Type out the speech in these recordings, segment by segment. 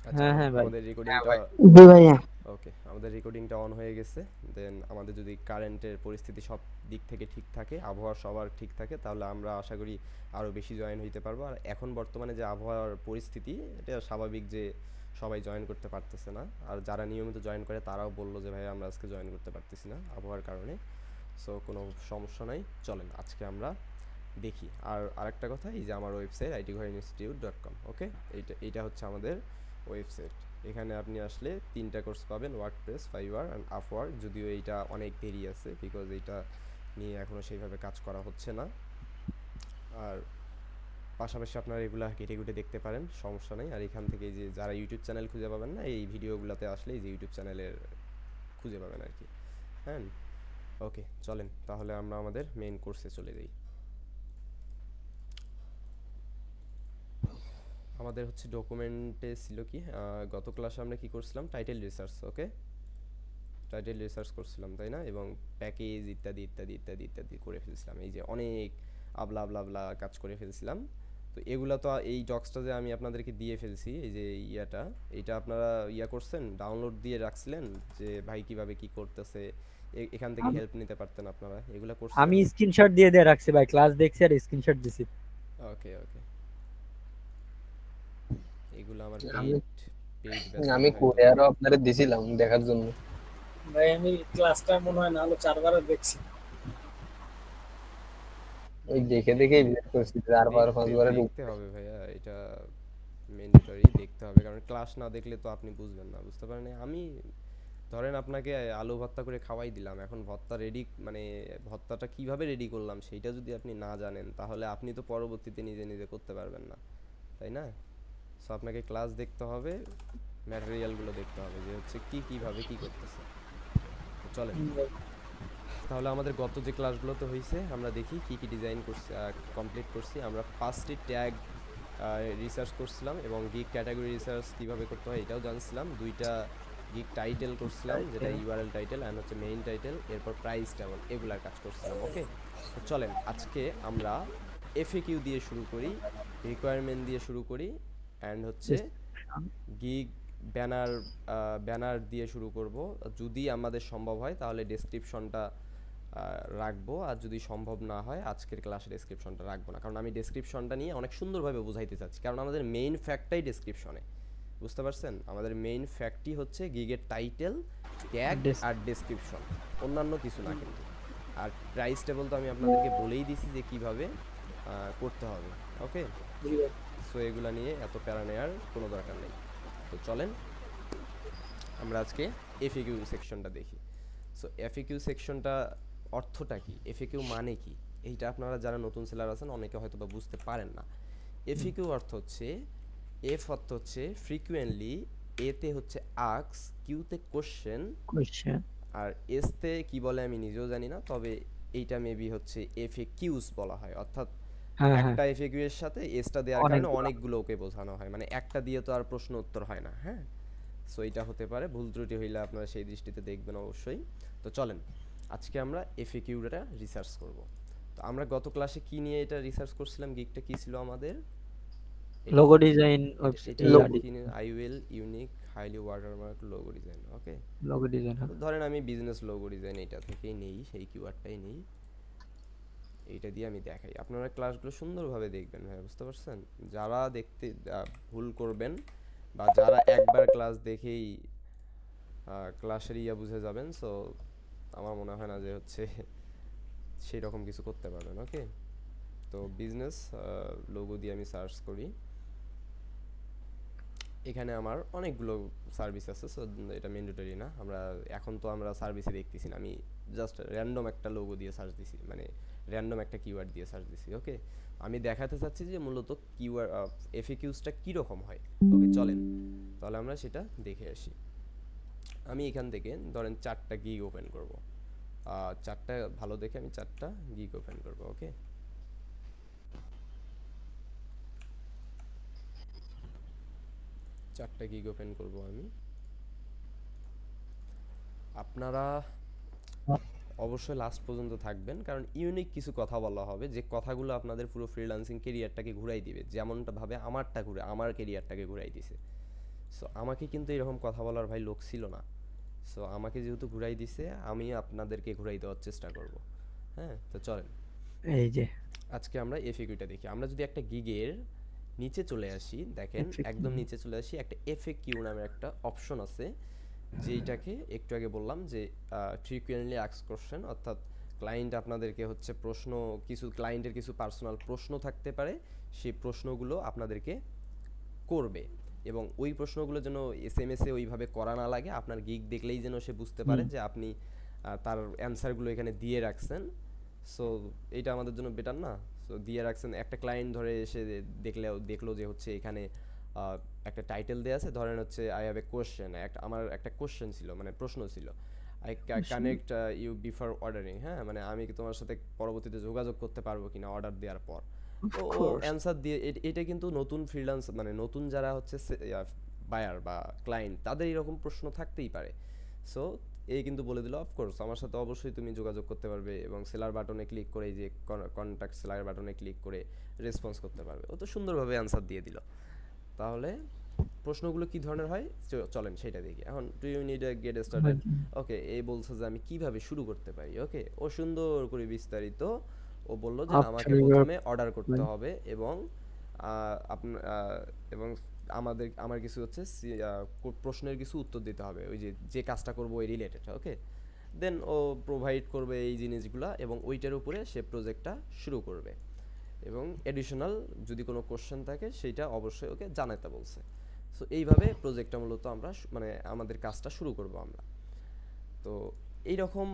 আচ্ছা, হ্যাঁ হ্যাঁ ভাই। আমাদের হ্যাঁ রেকর্ডিংটা ভাই। জি ভাইয়া। ওকে, আমাদের রেকর্ডিংটা অন হয়ে গেছে। দেন আমাদের যদি কারেন্টের পরিস্থিতি সব দিক থেকে ঠিক থাকে, আবহাওয়া সবার ঠিক থাকে, তাহলে আমরা আশা করি আরও বেশি জয়েন হইতে পারবো। আর এখন বর্তমানে যে আবহাওয়ার পরিস্থিতি, এটা স্বাভাবিক যে সবাই জয়েন করতে পারতেছে না। আর যারা নিয়মিত জয়েন করে তারাও বললো যে ভাই আমরা আজকে জয়েন করতে পারতেছি না আবহাওয়ার কারণে। সো কোনো সমস্যা নাই, চলেন আজকে আমরা দেখি। আর আরেকটা কথা, এই যে আমার ওয়েবসাইট itgherinstitute.com, ওকে, এইটা হচ্ছে আমাদের ওয়েবসাইট। এখানে আপনি আসলে 3টা কোর্স পাবেন, ওয়ার্ডপ্রেস, ফাইবার অ্যান্ড আপওয়ার্ক। যদিও এইটা অনেক দেরি আছে, বিকজ এইটা নিয়ে এখনও সেইভাবে কাজ করা হচ্ছে না। আর পাশাপাশি আপনারা এগুলা ঘেটে ঘুটে দেখতে পারেন, সমস্যা নেই। আর এখান থেকে যে যারা ইউটিউব চ্যানেল খুঁজে পাবেন না, এই ভিডিওগুলোতে আসলে এই যে ইউটিউব চ্যানেলের খুঁজে পাবেন আর কি। হ্যাঁ, ওকে, চলেন তাহলে আমরা আমাদের মেইন কোর্সে চলে যাই। আমাদের হচ্ছে ডকুমেন্টে ছিল কি, গত ক্লাসে আমরা কি করছিলাম, টাইটেল রিসার্চ, ওকে, টাইটেল রিসার্চ করছিলাম তাই না, এবং প্যাকেজ ইত্যাদি ইত্যাদি ইত্যাদি ইত্যাদি করে ফেলছিলাম। এই যে অনেক আবলা আবলা আবলা কাজ করে ফেলছিলাম। তো এগুলা তো, এই ডক্সটা যে আমি আপনাদেরকে দিয়ে ফেলছি, এই যে ইয়াটা, এটা আপনারা করছেন, ডাউনলোড দিয়ে রাখছিলেন যে ভাই কিভাবে কি করতেছে, এখান থেকে আমি হেল্প নিতে পারতেন আপনারা, এগুলা করছেন? আমি স্ক্রিনশট দিয়ে দিয়ে রাখছি ভাই, ক্লাস দেখছি আর স্ক্রিনশট দিছি। ওকে ওকে, এগুলো আমার আমি পেইড পেইড ব্যাচ আমি মনে হয় তো। করে আরো আপনারে দিছিলাম দেখার জন্য। ভাই আমি ক্লাসটা মনে হয় না হলো 4 বার দেখছি। ওই দেখ দেখে দেখ দেখেই দেখ বের করছি 4 বার দেখতে 5 বারের দেখতে উপরে। হবে ভাইয়া, এটা ম্যান্ডেটরি দেখতে হবে, কারণ ক্লাস না দেখলে তো আপনি বুঝবেন না, বুঝতে পারেন? আমি ধরেন আপনাকে আলু ভর্তা করে খাওয়াই দিলাম, এখন ভর্তা রেডি, মানে ভর্তাটা কিভাবে রেডি করলাম সেইটা যদি আপনি না জানেন, তাহলে আপনি তো পরবর্তীতে নিজে নিজে করতে পারবেন না, তাই না? সো আপনাকে ক্লাস দেখতে হবে, ম্যাটেরিয়ালগুলো দেখতে হবে যে হচ্ছে কি কিভাবে কি করতেছে। তো চলেন তাহলে আমাদের গত যে ক্লাসগুলোতে হয়েছে আমরা দেখি কি কি ডিজাইন করছি, কমপ্লিট করছি। আমরা 5টি ট্যাগ রিসার্চ করছিলাম, এবং গিগ ক্যাটাগরি রিসার্চ কীভাবে করতে হয় এটাও জানছিলাম। 2টা গিগ টাইটেল করছিলাম, যেটা ইউআরএল টাইটেল অ্যান্ড হচ্ছে মেইন টাইটেল, এরপর প্রাইস টেবল, এগুলার কাজ করছিলাম। ওকে, তো চলেন আজকে আমরা এফএকিউ দিয়ে শুরু করি, রিকোয়ারমেন্ট দিয়ে শুরু করি, অ্যান্ড হচ্ছে গিগ ব্যানার, ব্যানার দিয়ে শুরু করব। যদি আমাদের সম্ভব হয় তাহলে ডেসক্রিপশনটা রাখবো, আর যদি সম্ভব না হয় আজকের ক্লাসে ডেসক্রিপশনটা রাখবো না, কারণ আমি ডেসক্রিপশনটা নিয়ে অনেক সুন্দরভাবে বোঝাইতে চাচ্ছি, কারণ আমাদের মেইন ফ্যাক্টটাই ডেসক্রিপশনে, বুঝতে পারছেন? আমাদের মেইন ফ্যাক্টই হচ্ছে গিগের টাইটেল, ট্যাগ আর ডেসক্রিপশন, অন্যান্য কিছু না কিন্তু। আর প্রাইস টেবল তো আমি আপনাদেরকে বলেই দিছি যে কিভাবে করতে হবে। ওকে, সো এগুলা নিয়ে এত প্যারা নেওয়ার কোনো দরকার নেই। তো চলেন আমরা আজকে এফএকিউ সেকশনটা দেখি। সো এফএকিউ সেকশনটা অর্থটা কি, এফএকিউ মানে কি, এইটা আপনারা যারা নতুন সেলার আছেন অনেকে হয়তো বা বুঝতে পারেন না। এফএকিউ অর্থ হচ্ছে, এফ অর্থ হচ্ছে ফ্রিকুয়েন্টলি, এতে হচ্ছে আক্স, কিউতে কোশ্চেন, কোশ্চেন। আর এসতে কি বলে আমি নিজেও জানি না, তবে এইটা মেবি হচ্ছে এফএকিউস বলা হয়, অর্থাৎ হ্যাঁ হ্যাঁ, একটা এফএকিউ এর সাথে এসটা দেওয়ার কারণে অনেকগুলো। অনেকগুলোকে বোঝানো হয়, মানে একটা দিয়ে তো আর প্রশ্ন উত্তর হয় না। হ্যাঁ, সো এটা হতে পারে, ভুল ত্রুটি হইলে আপনারা সেই দৃষ্টিতে দেখবেন অবশ্যই। তো চলেন আজকে আমরা এফএকিউটা রিসার্চ করব। তো আমরা গত ক্লাসে কি নিয়ে এটা রিসার্চ করছিলাম, গিগটা কি ছিল আমাদের, এটা লোগো কি, ডিজাইন, এটা ওয়েবসাইট, এটা এই এটা আদি। কি, I will unique highly watermark logo design. Okay, logo design, হ্যাঁ। ধরেন আমি বিজনেস লোগো ডিজাইন এটা থেকেই নেই, সেই কিওয়ার্ডটাই নেই, এইটা দিয়ে আমি দেখাই। আপনারা ক্লাসগুলো সুন্দরভাবে দেখবেন ভাই, বুঝতে পারছেন? যারা দেখতে ভুল করবেন, বা যারা একবার ক্লাস দেখেই ক্লাসের বুঝে যাবেন, সো আমার মনে হয় না যে হচ্ছে সেই রকম কিছু করতে পারবেন। ওকে, তো বিজনেস লোগো দিয়ে আমি সার্চ করি, এখানে আমার অনেকগুলো সার্ভিস আছে, সো এটা ম্যান্ডেটরি না। আমরা এখন তো আমরা সার্ভিসে দেখতেছি না, আমি জাস্ট র্যান্ডম একটা লোগো দিয়ে সার্চ দিছি, মানে র্যান্ডম একটা কিওয়ার্ড দিয়ে সার্চ দিছি। ওকে, আমি দেখাতে চাচ্ছি যে মূলত কিওয়ার্ড এফএকিউসটা কীরকম হয়। ওকে, চলেন তাহলে আমরা সেটা দেখে আসি। আমি এখান থেকে ধরেন 4টা গিগ ওপেন করব, 4টা ভালো দেখে আমি 4টা গিগ ওপেন করব। ওকে, 4টা গিগ ওপেন করব আমি। আপনারা অবশ্যই লাস্ট পর্যন্ত থাকবেন, কারণ ইউনিক কিছু কথা বলা হবে, যে কথাগুলো আপনাদের পুরো ফ্রিল্যান্সিং কেরিয়ারটাকে ঘুরাই দিবে, যেমনটা ভাবে আমারটা ঘুরে, আমার কেরিয়ারটাকে ঘুরাই দিছে। সো আমাকে কিন্তু এরকম কথা বলার ভাই লোক ছিল না। সো আমাকে যেহেতু ঘুরাই দিছে, আমি আপনাদেরকে ঘুরাই দেওয়ার চেষ্টা করব। হ্যাঁ, তো চলেন এই যে আজকে আমরা এফএকিউটা দেখি। আমরা যদি একটা গিগের নিচে চলে আসি, দেখেন FAQ একদম নিচে চলে আসি, একটা এফএকিউ নামের একটা অপশন আছে, যেইটাকে একটু আগে বললাম যে ফ্রিকোয়েন্টলি আস্কড কোশ্চেন, অর্থাৎ ক্লায়েন্ট আপনাদেরকে হচ্ছে প্রশ্ন, কিছু ক্লায়েন্টের কিছু পার্সোনাল প্রশ্ন থাকতে পারে, সেই প্রশ্নগুলো আপনাদেরকে করবে, এবং ওই প্রশ্নগুলো যেন এসএমএসে ওইভাবে করা না লাগে, আপনার গিগ দেখলেই যেন সে বুঝতে পারে যে আপনি তার অ্যান্সারগুলো এখানে দিয়ে রাখছেন। সো এইটা আমাদের জন্য বেটার না? সো দিয়ে রাখছেন, একটা ক্লায়েন্ট ধরে এসে দেখলো যে হচ্ছে এখানে একটা টাইটেল দেওয়া আছে, ধরেন হচ্ছে আই হ্যাভ এ কোশ্চেন, আমার একটা কোশ্চেন ছিল, মানে প্রশ্ন ছিল, I connect you before ordering, হ্যাঁ, মানে আমি কি তোমার সাথে পরবর্তীতে যোগাযোগ করতে পারবো কিনা অর্ডার দেওয়ার পর। তো ও অ্যান্সার দিয়ে এটা কিন্তু নতুন ফ্রিল্যান্স, মানে নতুন যারা হচ্ছে বায়ার বা ক্লায়েন্ট, তাদের এরকম প্রশ্ন থাকতেই পারে। সো এই কিন্তু বলে দিল অফকোর্স আমার সাথে অবশ্যই তুমি যোগাযোগ করতে পারবে, এবং সেলার বাটনে ক্লিক করে, এই যে কন্ট্যাক্ট সেলার বাটনে ক্লিক করে রেসপন্স করতে পারবে। ও তো সুন্দরভাবে অ্যান্সার দিয়ে দিল। তাহলে প্রশ্নগুলো কি ধরনের হয় চলেন সেটা দেখি। এখন do you need get started, okay, এই বলছে যে আমি কিভাবে শুরু করতে পারি। ওকে, ও সুন্দর করে বিস্তারিত ও বলল যে আমাকে প্রথমে অর্ডার করতে হবে, এবং আপনার এবং আমার কিছু হচ্ছে প্রশ্নের কিছু উত্তর দিতে হবে, ওই যে কাজটা করবো ওই রিলেটেড। ওকে, দেন ও প্রোভাইড করবে এই জিনিসগুলা, এবং ওইটার উপরে সে প্রজেক্টটা শুরু করবে, এবং এডিশনাল যদি কোনো কোশ্চেন থাকে সেইটা অবশ্যই ওকে জানাতে বলছে। সো এইভাবে প্রজেক্টটা মূলত আমরা মানে আমাদের কাজটা শুরু করব আমরা। তো এইরকম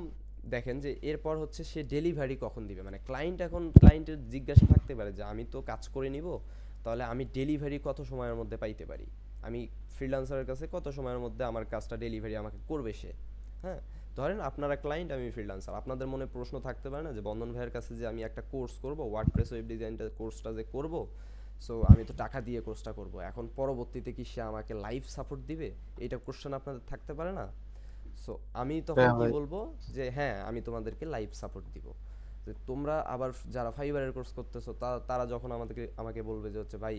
দেখেন যে এরপর হচ্ছে সে ডেলিভারি কখন দিবে, মানে ক্লায়েন্টের জিজ্ঞাসা থাকতে পারে যে আমি তো কাজ করে নিব, তাহলে আমি ডেলিভারি কত সময়ের মধ্যে পাইতে পারি, আমি ফ্রিল্যান্সারের কাছে কত সময়ের মধ্যে আমার কাজটা ডেলিভারি আমাকে করবে সে। হ্যাঁ, ধরেন আপনারা ক্লায়েন্ট, আমি ফ্রিল্যান্সার, আপনাদের মনে প্রশ্ন থাকতে পারে না যে বন্ধন ভাইয়ের কাছে যে আমি একটা কোর্স করব, ওয়ার্ডপ্রেস ওয়েব ডিজাইনটা কোর্সটা যে করব, সো আমি তো টাকা দিয়ে কোর্সটা করব, এখন পরবর্তীতে কি সে আমাকে লাইভ সাপোর্ট দিবে, এটা কোশ্চেন আপনাদের থাকতে পারে না? সো আমি তখন হ্যাঁ কি ভাই। বলবো যে হ্যাঁ আমি তোমাদেরকে লাইভ সাপোর্ট দিব। যে তোমরা আবার যারা ফাইবারের কোর্স করতেছো তারা যখন আমাকে বলবে যে হচ্ছে ভাই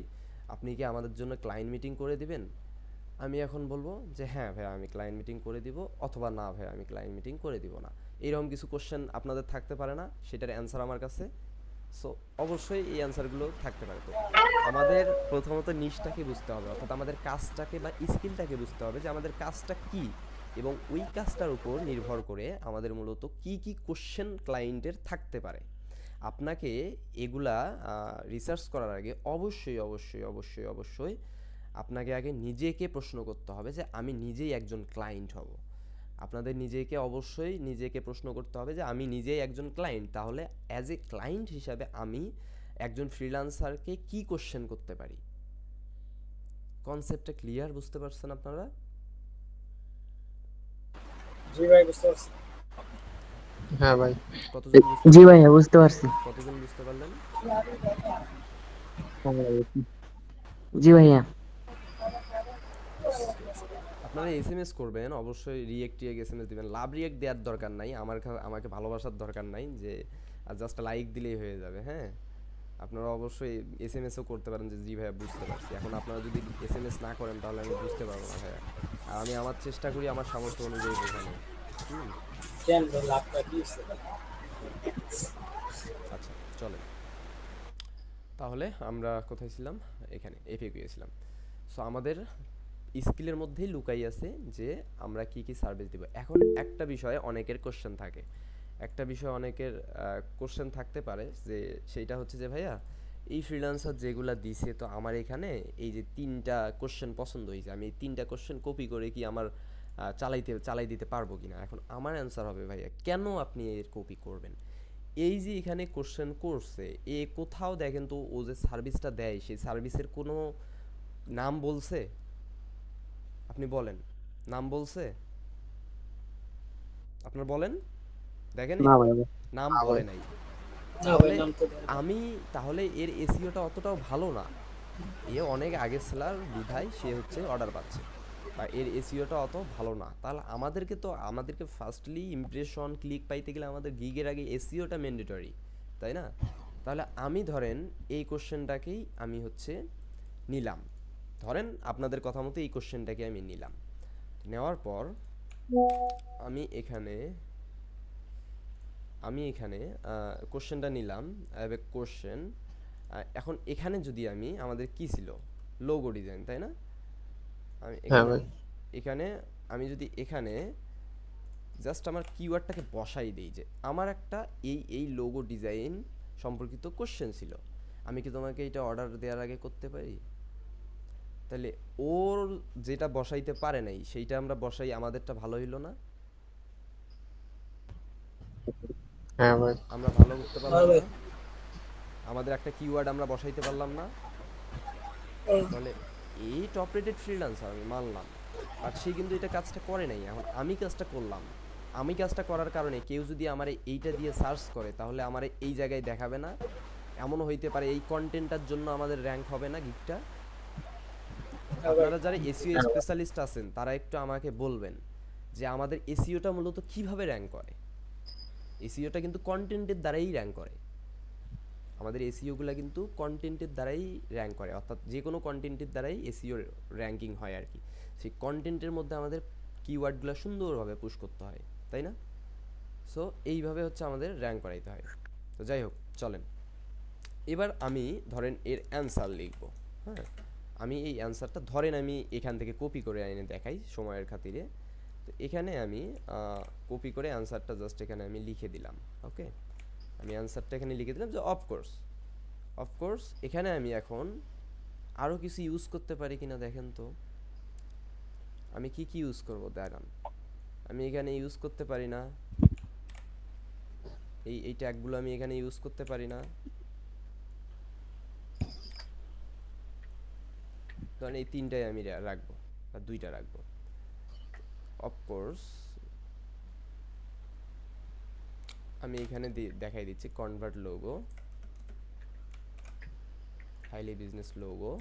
আপনি কি আমাদের জন্য ক্লায়েন্ট মিটিং করে দিবেন, আমি এখন বলবো যে হ্যাঁ ভাই আমি ক্লায়েন্ট মিটিং করে দিব, অথবা না ভাই আমি ক্লায়েন্ট মিটিং করে দিব না। এইরকম কিছু কোশ্চেন আপনাদের থাকতে পারে না, সেটার অ্যান্সার আমার কাছে। সো অবশ্যই এই অ্যান্সারগুলো থাকতে পারে। তো আমাদের প্রথমত নিশটাকে বুঝতে হবে, অর্থাৎ আমাদের কাজটাকে বা স্কিলটাকে বুঝতে হবে যে আমাদের কাজটা কি, এবং ওই কাজটার উপর নির্ভর করে আমাদের মূলত কি কি কোশ্চেন ক্লায়েন্টের থাকতে পারে। আপনাকে এগুলা রিসার্চ করার আগে অবশ্যই অবশ্যই অবশ্যই অবশ্যই আপনাকে আগে নিজেকে প্রশ্ন করতে হবে যে আমি নিজেই একজন ক্লায়েন্ট হব। আপনাদের নিজেকে প্রশ্ন করতে হবে যে আমি নিজেই একজন ক্লায়েন্ট, তাহলে অ্যাজ এ ক্লায়েন্ট হিসাবে আমি একজন ফ্রিল্যান্সারকে কি কোশ্চেন করতে পারি। কনসেপ্টটা ক্লিয়ার, বুঝতে পারছেন আপনারা? জি ভাই বুঝতে পারছি। হ্যাঁ ভাই। কতজন বুঝতে জি পারলেন? ভাইয়া বুঝতে পারছি। কতজন বুঝতে পারলেন? জি ভাইয়া। আপনারা এসএমএস করবেন অবশ্যই, রিয়েক্ট এসএমএস দিবেন, লাভ রিয়েক্ট দেওয়ার দরকার নাই, আমাকে ভালোবাসার দরকার নাই যে জাস্ট লাইক দিলেই হয়ে যাবে। হ্যাঁ, আপনারা অবশ্যই এসএমএসও করতে পারেন যে জি ভাইয়া বুঝতে পারছি। এখন আপনারা যদি এসএমএস না করেন তাহলে আমি বুঝতে পারবো না ভাইয়া, আর আমি আমার চেষ্টা করি আমার সামর্থ্য অনুযায়ী বোঝানোর। কেন ভাই লাভটা কি হচ্ছে? আচ্ছা চলেন, তাহলে আমরা কোথায় ছিলাম? এখানে এফএকিউ ছিলাম। সো আমাদের স্কিলের মধ্যেই লুকাই আছে যে আমরা কি কি সার্ভিস দিব। এখন একটা বিষয়ে অনেকের কোশ্চেন থাকে, কোশ্চেন থাকতে পারে যে সেইটা হচ্ছে যে ভাইয়া এই ফ্রিল্যান্সার যেগুলা দিছে, তো আমার এখানে এই যে 3টা কোশ্চেন পছন্দ হয়েছে, আমি এই 3টা কোশ্চেন কপি করে কি আমার চালাই দিতে পারবো কিনা। এখন আমার অ্যান্সার হবে ভাইয়া কেন আপনি এর কপি করবেন, এই যে এখানে কোশ্চেন করছে এ কোথাও দেখেন তো ও যে সার্ভিসটা দেয় সেই সার্ভিসের কোনো নাম বলছে? আপনি বলেন, নাম বলছে? আপনার বলেন, দেখেন না ভাইয়া। নাম বলে নাই। না ভাই তাহলে নাম তো দেয়া নেই। আমি তাহলে এর এসইওটা অতটাও ভালো না, এ অনেক আগে সেলার বিধায় সে হচ্ছে অর্ডার পাচ্ছে, বা এর এসইওটা অত ভালো না। তাহলে আমাদেরকে ফার্স্টলি ইমপ্রেশন ক্লিক পাইতে গেলে আমাদের গিগের আগে এসইওটা ম্যান্ডেটরি, তাই না? তাহলে আমি ধরেন এই কোশ্চেনটাকেই আমি হচ্ছে নিলাম, ধরেন আপনাদের কথা মতো এই কোশ্চেনটাকে আমি নিলাম, নেওয়ার পর আমি এখানে কোশ্চেনটা নিলাম, কোশ্চেন। এখন এখানে যদি আমি, আমাদের কি ছিল, লোগো ডিজাইন, তাই না? আমি হ্যাঁ এখানে ভাই। এখানে আমি যদি এখানে জাস্ট আমার কিওয়ার্ডটাকে বসাই দেই যে আমার একটা এই লোগো ডিজাইন সম্পর্কিত কোশ্চেন ছিল, আমি কি তোমাকে এটা অর্ডার দেওয়ার আগে করতে পারি? তাহলে ওর যেটা বসাইতে পারে নাই সেইটা আমরা বসাই, আমাদেরটা ভালো হইলো না? হ্যাঁ ভাই। আমরা ভালো করতে হ্যাঁ পারলাম ভাই। না? আমাদের একটা কিওয়ার্ড আমরা বসাইতে পারলাম না? হুম। তাহলে এই টপ রেটেড ফ্রিল্যান্সার আমি মানলাম, বাট সে কিন্তু এটা কাজটা করে নাই। এখন আমি কাজটা করলাম, আমি কাজটা করার কারণে কেউ যদি আমার এইটা দিয়ে সার্চ করে তাহলে আমার এই জায়গায় দেখাবে না। এমনও হইতে পারে এই কন্টেন্টটার জন্য আমাদের র্যাঙ্ক হবে না গিগটা। হ্যাঁ ভাই। আপনারা যারা এসইও স্পেশালিস্ট আছেন তারা একটু আমাকে বলবেন যে আমাদের এসইওটা মূলত কিভাবে র্যাঙ্ক করে। এসইওটা কিন্তু কন্টেন্টের দ্বারাই র্যাঙ্ক করে, আমাদের এসইওগুলো কিন্তু কন্টেন্টের দ্বারাই র্যাঙ্ক করে, অর্থাৎ যে কোনো কন্টেন্টের দ্বারাই এসইও র্যাঙ্কিং হয় আর কি। সেই কন্টেন্টের মধ্যে আমাদের কিওয়ার্ডগুলো সুন্দরভাবে পুশ করতে হয়, তাই না? সো এইভাবে হচ্ছে আমাদের র্যাঙ্ক করাইতে হয়। তো যাই হোক, চলেন এবার আমি ধরেন এর অ্যান্সার লিখব। হ্যাঁ, আমি এই অ্যান্সারটা ধরেন আমি এখান থেকে কপি করে এনে দেখাই সময়ের খাতিরে। তো এখানে আমি কপি করে অ্যান্সারটা জাস্ট এখানে আমি লিখে দিলাম। ওকে, আমি অ্যান্সারটা এখানে লিখে দিলাম যে অফকোর্স এখানে আমি এখন আরও কিছু ইউজ করতে পারি কিনা দেখেন তো। আমি কি কি ইউজ করব দেখান। আমি এখানে ইউজ করতে পারি না, এই ট্যাগগুলো আমি এখানে ইউজ করতে পারি না। ধরেন এই তিনটাই আমি রাখবো বা দুইটা রাখবো। অফকোর্স আমি এখানে দেখাই দিচ্ছি convert logo, highly business logo,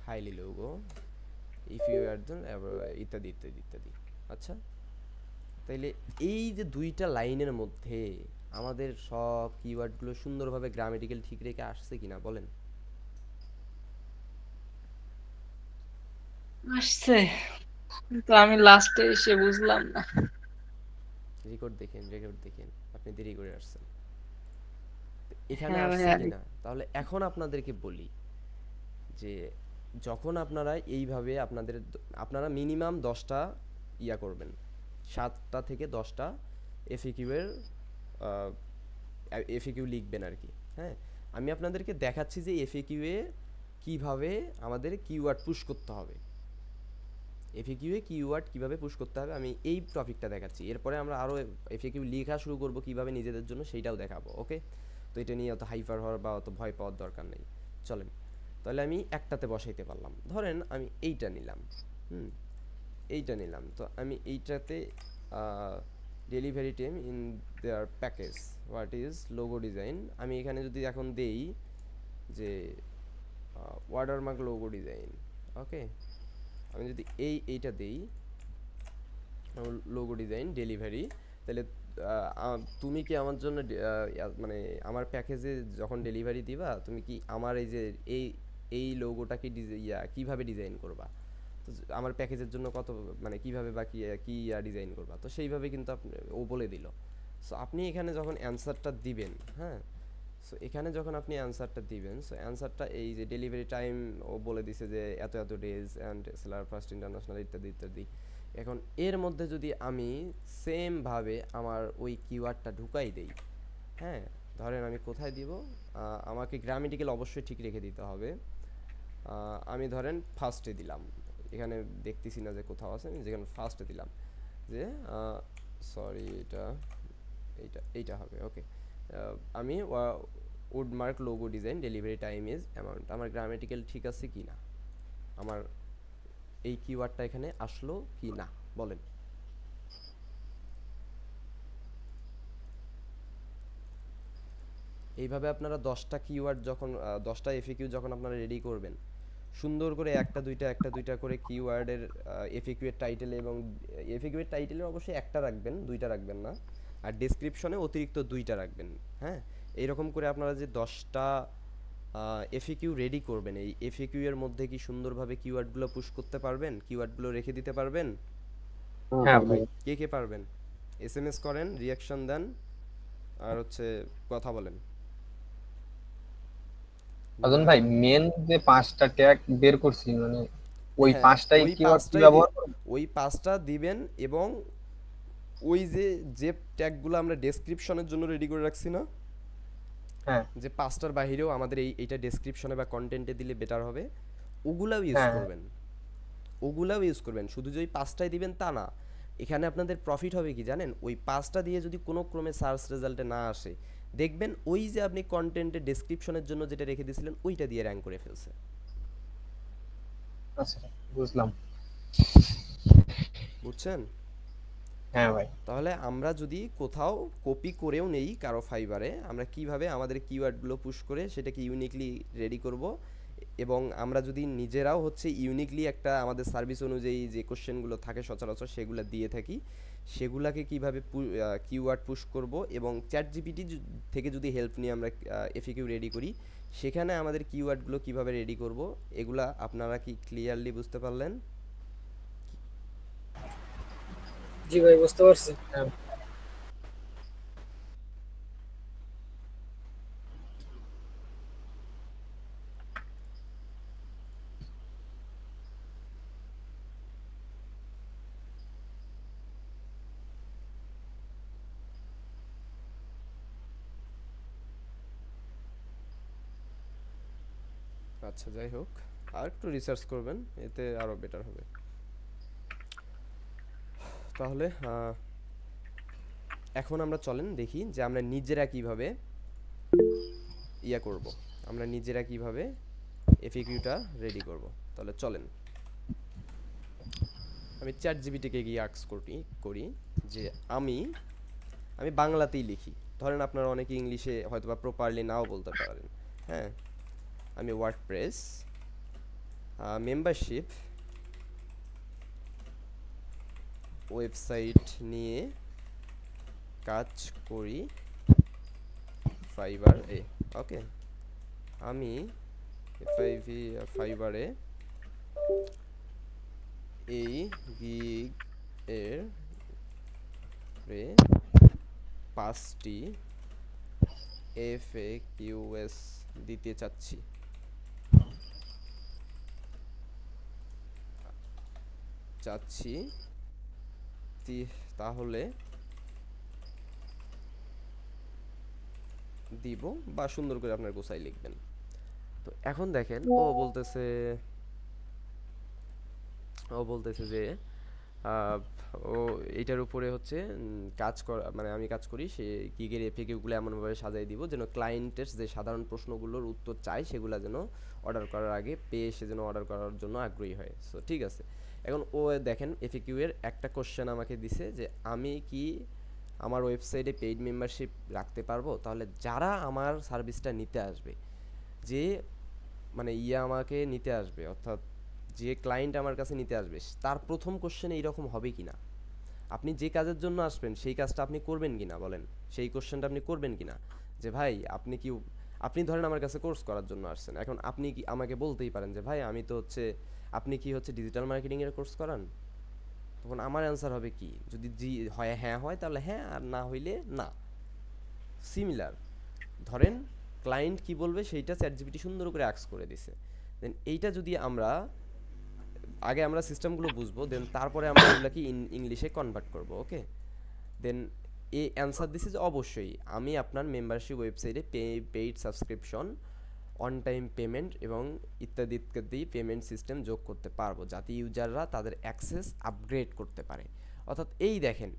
highly logo, if you are ইত্যাদি ইত্যাদি ইত্যাদি। আচ্ছা, তাইলে এই যে দুইটা লাইনের মধ্যে আমাদের সব কিওয়ার্ডগুলো সুন্দরভাবে গ্রামেটিক্যাল ঠিক রেখে আসছে কিনা বলেন? আসছে, কিন্তু আমি লাস্টে এসে বুঝলাম না। রেকর্ড দেখেন, আপনি দেরি করে আসছেন। তো এখানে হ্যাঁ আসছে ভাইয়া। কিনা? তাহলে এখন আপনাদেরকে বলি যে যখন আপনারা এইভাবে আপনারা মিনিমাম 10টা ইয়া করবেন, 7টা থেকে 10টা এফএকিউ এর এফএকিউ লিখবেন আর কি। হ্যাঁ, আমি আপনাদেরকে দেখাচ্ছি যে এফএকিউ এ কিভাবে আমাদের কিওয়ার্ড পুশ করতে হবে, এফএকিউ এ কিওয়ার্ড কিভাবে পুশ করতে হবে আমি এই টপিকটা দেখাচ্ছি। এরপরে আমরা আরও এফএকিউ লেখা শুরু করব কিভাবে নিজেদের জন্য, সেইটাও দেখাবো। ওকে, তো এটা নিয়ে অত হাইপার হওয়ার বা অত ভয় পাওয়ার দরকার নেই। চলেন, তাহলে আমি একটাতে বসাইতে পারলাম। ধরেন আমি এইটা নিলাম, এইটা নিলাম, তো আমি এইটাতে delivery time in their package what is logo design, আমি এখানে যদি এখন দেই যে ওয়াটারমার্ক লোগো ডিজাইন। ওকে, আমি যদি এইটা দেই লোগো ডিজাইন ডেলিভারি, তাহলে তুমি কি আমার জন্য মানে আমার প্যাকেজে যখন ডেলিভারি দিবা তুমি কি আমার এই যে এই লোগোটাকে কিভাবে ডিজাইন করবা, তো আমার প্যাকেজের জন্য কত মানে কিভাবে বা কি ডিজাইন করবা, তো সেইভাবে কিন্তু ও বলে দিল। সো আপনি এখানে যখন অ্যান্সারটা দিবেন, হ্যাঁ, সো এখানে যখন আপনি অ্যান্সারটা দিবেন, সো অ্যান্সারটা এই যে ডেলিভারি টাইম ও বলে দিছে যে এত এত days and seller first international ইত্যাদি ইত্যাদি। এখন এর মধ্যে যদি আমি সেমভাবে আমার ওই কিওয়ার্ডটা ঢুকাই দেই, হ্যাঁ, ধরেন আমি কোথায় দিব, আমাকে গ্রামেটিক্যাল অবশ্যই ঠিক রেখে দিতে হবে। আমি ধরেন ফার্স্টে দিলাম, এখানে দেখতেছি না যে কোথাও আছে, আমি যেখানে ফার্স্টে দিলাম যে সরি এইটা হবে। ওকে, আমি wordmark logo design delivery time is amount, আমার গ্রামেটিক্যাল ঠিক আছে কি না, আমার এই কিওয়ার্ডটা এখানে আসলো কি না বলেন। এইভাবে আপনারা 10টা কিওয়ার্ড যখন 10টা এফএকিউ যখন আপনারা রেডি করবেন, সুন্দর করে একটা দুইটা করে কিওয়ার্ডের এফএকিউ এর টাইটেল, এবং এফএকিউ এর টাইটেলে অবশ্যই একটা রাখবেন, দুইটা রাখবেন না, আর ডেসক্রিপশনে অতিরিক্ত দুইটা রাখবেন। হ্যাঁ, এইরকম করে আপনারা যে 10টা এফএকিউ রেডি করবেন, এই এফএকিউ এর মধ্যে কি সুন্দরভাবে কিওয়ার্ডগুলো পুশ করতে পারবেন, কিওয়ার্ডগুলো রেখে দিতে পারবেন? হ্যাঁ ভাই। কে কে পারবেন? এসএমএস করেন, রিয়াকশন দেন, আর হচ্ছে কথা বলেন। অজন ভাই, মেন যে 5টা ট্যাগ বের করছি, মানে ওই হ্যাঁ, 5টাই ওই কিওয়ার্ড কি পাঁচটাই ব্যবহার করব? ওই পাঁচটা দিবেন, এবং ওই যে যে ট্যাগগুলো আমরা ডেসক্রিপশনের জন্য রেডি করে রাখছি না, হ্যাঁ যে পাঁচটার বাইরেও আমাদের এইটা ডেসক্রিপশনে বা কন্টেন্টে দিলে বেটার হবে, ওগুলাও ইউজ হ্যাঁ করবেন। ওগুলাও ইউজ করবেন, শুধু যে ওই পাঁচটাই দিবেন তা না। এখানে আপনাদের প্রফিট হবে কি জানেন, ওই পাঁচটা দিয়ে যদি কোনো ক্রমে সার্চ রেজাল্টে না আসে, দেখবেন ওই যে আপনি কন্টেন্টের ডেসক্রিপশনের জন্য যেটা রেখে দিয়েছিলেন ওইটা দিয়ে র্যাঙ্ক করে ফেলছে। আচ্ছা, বুঝলাম। বুঝছেন? হ্যাঁ ভাই। তাহলে আমরা যদি কোথাও কপি করেও নেই কারো ফাইবারে, আমরা কিভাবে আমাদের কিওয়ার্ডগুলো পুশ করে সেটাকে ইউনিকলি রেডি করব, এবং আমরা যদি নিজেরাও হচ্ছে ইউনিকলি একটা আমাদের সার্ভিস অনুযায়ী যে কোশ্চেনগুলো থাকে সচরাচর সেগুলো দিয়ে থাকি, সেগুলাকে কিভাবে কিওয়ার্ড পুশ করব, এবং চ্যাট জিপিটি থেকে যদি হেল্প নিয়ে আমরা এফএকিউ রেডি করি, সেখানে আমাদের কিওয়ার্ডগুলো কিভাবে রেডি করব, এগুলা আপনারা কি ক্লিয়ারলি বুঝতে পারলেন? জি ভাই, বুঝতে পারছি। হ্যাঁ আচ্ছা, যাই হোক, আর একটু রিসার্চ করবেন, এতে আরও বেটার হবে। তাহলে এখন আমরা চলেন দেখি যে আমরা নিজেরা কিভাবে ইয়া করব, আমরা নিজেরা কিভাবে এফএকিউটা রেডি করব। তাহলে চলেন, আমি চ্যাট জিপিটিকে গিয়ে আস্ক করি যে আমি আমি বাংলাতেই লিখি। ধরেন আপনারা অনেকে ইংলিশে হয়তো বা প্রপারলি নাও বলতে পারেন। হ্যাঁ, আমি ওয়ার্ডপ্রেস মেম্বারশিপ ওয়েবসাইট নিয়ে কাজ করি ফাইবার এ। ওকে, আমি ফাইবারে এই গিগ এর 5টি এফএকিউএস দিতে চাচ্ছি। তাহলে দিব, বা সুন্দর করে আপনার গোছাই লিখবেন। তো এখন দেখেন, ও বলতেছে যে আহ, ও এইটার উপরে হচ্ছে কাজ করা, মানে আমি কাজ করি, সে গিগের এফএকিউগুলো এমনভাবে সাজাই দিব যেন ক্লায়েন্টের যে সাধারণ প্রশ্নগুলোর উত্তর চাই সেগুলো যেন অর্ডার করার আগে পেয়ে সে যেন অর্ডার করার জন্য আগ্রহী হয়। সো ঠিক আছে, এখন ও দেখেন এফএকিউ এর একটা কোশ্চেন আমাকে দিছে যে আমি কি আমার ওয়েবসাইটে পেইড মেম্বারশিপ রাখতে পারবো। তাহলে যারা আমার সার্ভিসটা নিতে আসবে, যে মানে আমাকে নিতে আসবে, অর্থাৎ যে ক্লায়েন্ট আমার কাছে নিতে আসবে, তার প্রথম কোশ্চেন এইরকম হবে কিনা, আপনি যে কাজের জন্য আসবেন সেই কাজটা আপনি করবেন কিনা, বলেন সেই কোশ্চেনটা আপনি করবেন কিনা, যে ভাই আপনি ধরেন আমার কাছে কোর্স করার জন্য আসছেন, এখন আপনি কি আমাকে বলতেই পারেন যে ভাই আমি তো হচ্ছে, আপনি কি হচ্ছে ডিজিটাল মার্কেটিং এর কোর্স করান? তখন আমার অ্যান্সার হবে কি, যদি জি হয়, হ্যাঁ হয়, তাহলে হ্যাঁ, আর না হইলে না। সিমিলার, ধরেন ক্লায়েন্ট কি বলবে সেইটা চ্যাটজিপিটি সুন্দর করে আস্ক করে দিছে, দেন এইটা যদি আমরা আগে আমরা সিস্টেমগুলো বুঝবো, দেন তারপরে আমরা এগুলোকে ইংলিশে কনভার্ট করব। ওকে, দেন এই অ্যান্সার দিছি যে অবশ্যই আমি আপনার মেম্বারশিপ ওয়েবসাইটে paid subscription, on time payment এবং ইত্যাদি ইত্যাদি পেমেন্ট সিস্টেম যোগ করতে পারবো, যাতে ইউজাররা তাদের অ্যাক্সেস আপগ্রেড করতে পারে। অর্থাৎ এই দেখেন,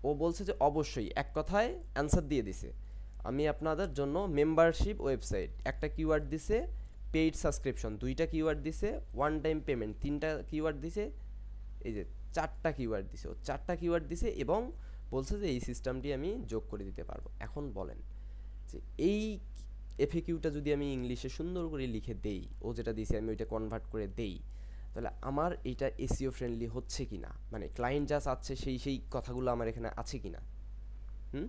ও বলছে যে অবশ্যই, এক কথায় অ্যান্সার দিয়ে দিছে, আমি আপনাদের জন্য মেম্বারশিপ ওয়েবসাইট, একটা কিওয়ার্ড দিছে, পেইড সাবস্ক্রিপশন দুইটা কিওয়ার্ড দিছে, ওয়ান টাইম পেমেন্ট তিনটা কিওয়ার্ড দিছে, এই যে চারটা কিওয়ার্ড দিছে, ও চারটা কিওয়ার্ড দিছে, এবং বলছে যে এই সিস্টেমটি আমি যোগ করে দিতে পারবো। এখন বলেন যে এই এফএকিউটা যদি আমি ইংলিশে সুন্দর করে লিখে দেই, ও যেটা দিছে আমি ওইটা কনভার্ট করে দেই, তাহলে আমার এইটা এসইও ফ্রেন্ডলি হচ্ছে কিনা, মানে ক্লায়েন্ট যা চাচ্ছে সেই কথাগুলো আমার এখানে আছে কিনা? হুম,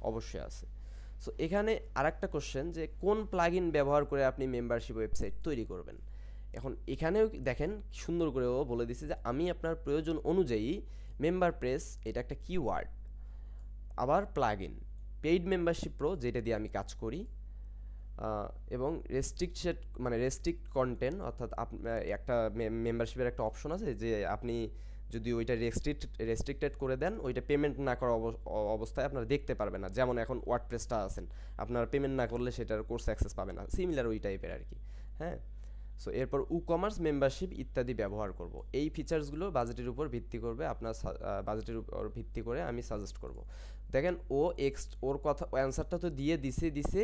অবশ্যই আছে। সো এখানে আরেকটা কোশ্চেন যে কোন প্লাগইন ব্যবহার করে আপনি মেম্বারশিপ ওয়েবসাইট তৈরি করবেন। এখন এখানেও দেখেন সুন্দর করে ও বলে দিছে যে আমি আপনার প্রয়োজন অনুযায়ী মেম্বার প্রেস এটা একটা কিওয়ার্ড, আবার প্লাগইন পেইড মেম্বারশিপ প্রো যেটা দিয়ে আমি কাজ করি, এবং রেস্ট্রিক্টেড মানে রেস্ট্রিক্ট কন্টেন্ট অর্থাৎ একটা মেম্বারশিপের একটা অপশন আছে যে আপনি যদি ওইটা রেস্ট্রিক্টেড করে দেন ওইটা পেমেন্ট না করা অবস্থায় আপনারা দেখতে পারবেন না। যেমন এখন ওয়ার্ডপ্রেসটা আছেন, আপনারা পেমেন্ট না করলে সেটার কোর্স অ্যাক্সেস পাবে না, সিমিলার ওই টাইপের আর কি। হ্যাঁ, সো এরপর কমার্স মেম্বারশিপ ইত্যাদি ব্যবহার করব। এই ফিচার্সগুলো বাজেটের উপর ভিত্তি করবে, আপনার বাজেটের উপর ভিত্তি করে আমি সাজেস্ট করব। দেখেন ওর কথা অ্যান্সারটা তো দিয়ে দিছে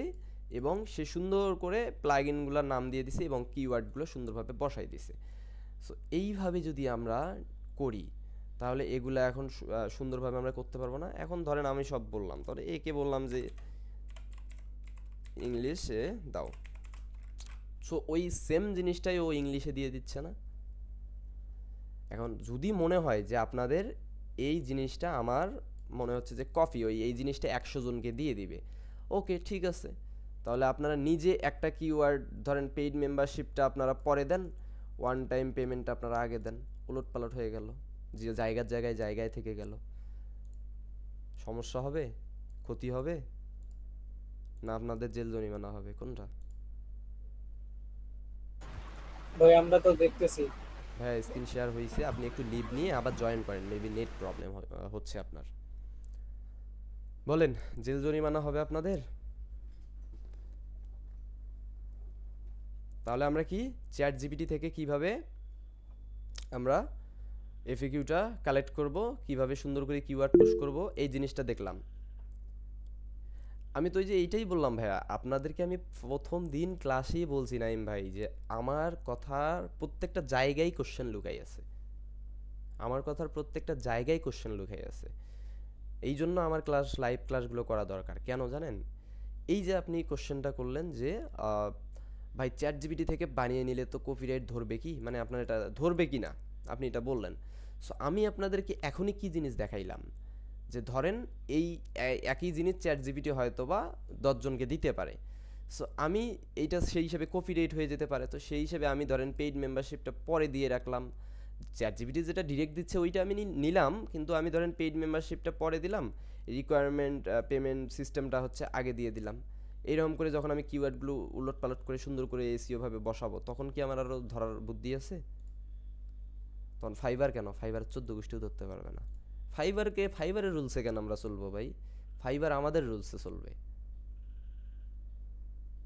এবং সে সুন্দর করে প্লাগইনগুলোর নাম দিয়ে দিছে এবং কিওয়ার্ডগুলো সুন্দরভাবে বসাই দিছে। সো এইভাবে যদি আমরা করি তাহলে এগুলো এখন সুন্দরভাবে আমরা করতে পারবো না। এখন ধরেন আমি সব বললাম, তাহলে একে বললাম যে ইংলিশে দাও, সো ওই সেম জিনিসটাই ও ইংলিশে দিয়ে দিচ্ছে না। এখন যদি মনে হয় যে আপনাদের এই জিনিসটা আমার মনে হচ্ছে যে কফি এই জিনিসটা 100 জনকে দিয়ে দিবে, ওকে ঠিক আছে, তাহলে আপনারা নিজে একটা কিওয়ার্ড ধরেন পেইড মেম্বারশিপটা আপনারা পরে দেন, ওয়ান টাইম পেমেন্ট আপনারা আগে দেন, উলট পালট হয়ে গেল, যে জায়গায় থেকে গেল। সমস্যা হবে, ক্ষতি হবে না আপনাদের জেল জরিমানা হবে, কোনটা? ভাই আমরা তো দেখতেছি। ভাই স্ক্রিন শেয়ার হয়েছে, আপনি একটু লিভ নিয়ে আবার জয়েন করেন, মেবি নেট প্রবলেম হচ্ছে আপনার। বলেন জেল জরিমানা হবে আপনাদের? তাহলে আমরা কি চ্যাট জিপিটি থেকে কিভাবে আমরা এফএকিউটা কালেক্ট করব, কিভাবে সুন্দর করে কিওয়ার্ড পুশ করব, এই জিনিসটা দেখলাম। আমি তো এই যে এইটাই বললাম ভাইয়া আপনাদেরকে, আমি প্রথম দিন ক্লাসেই বলছি নাইম ভাই যে আমার কথার প্রত্যেকটা জায়গায় কোশ্চেন লুকাই আছে, আমার কথার প্রত্যেকটা জায়গায় কোশ্চেন লুকাই আছে। এই জন্য আমার লাইভ ক্লাসগুলো করা দরকার। কেন জানেন? এই যে আপনি কোশ্চেনটা করলেন যে ভাই চ্যাট জিপিটি থেকে বানিয়ে নিলে তো কপিরাইট ধরবে কি, মানে আপনার এটা ধরবে কি না আপনি এটা বললেন। সো আমি আপনাদেরকে এখনই কি জিনিস দেখাইলাম যে ধরেন এই একই জিনিস চ্যাট জিপিটি হয়তো বা 10 জনকে দিতে পারে। সো আমি এইটা সেই হিসাবে কপিরাইট হয়ে যেতে পারে, তো সেই হিসাবে আমি ধরেন পেইড মেম্বারশিপটা পরে দিয়ে রাখলাম, চ্যাট জিপিটি যেটা ডিরেক্ট দিচ্ছে ওইটা আমি নিলাম, কিন্তু আমি ধরেন পেইড মেম্বারশিপটা পরে দিলাম, রিকোয়ারমেন্ট পেমেন্ট সিস্টেমটা হচ্ছে আগে দিয়ে দিলাম। এইরকম করে যখন আমি কিওয়ার্ডগুলো উলট পালট করে সুন্দর করে এসিও ভাবে বসাবো, তখন কি আমার আরও ধরার বুদ্ধি আছে? তখন ফাইবার কেন, ফাইবার 14 গোষ্ঠীও ধরতে পারবে না। ফাইবারের রুলসে কেন আমরা চলবো ভাই? ফাইবার আমাদের রুলসে চলবে।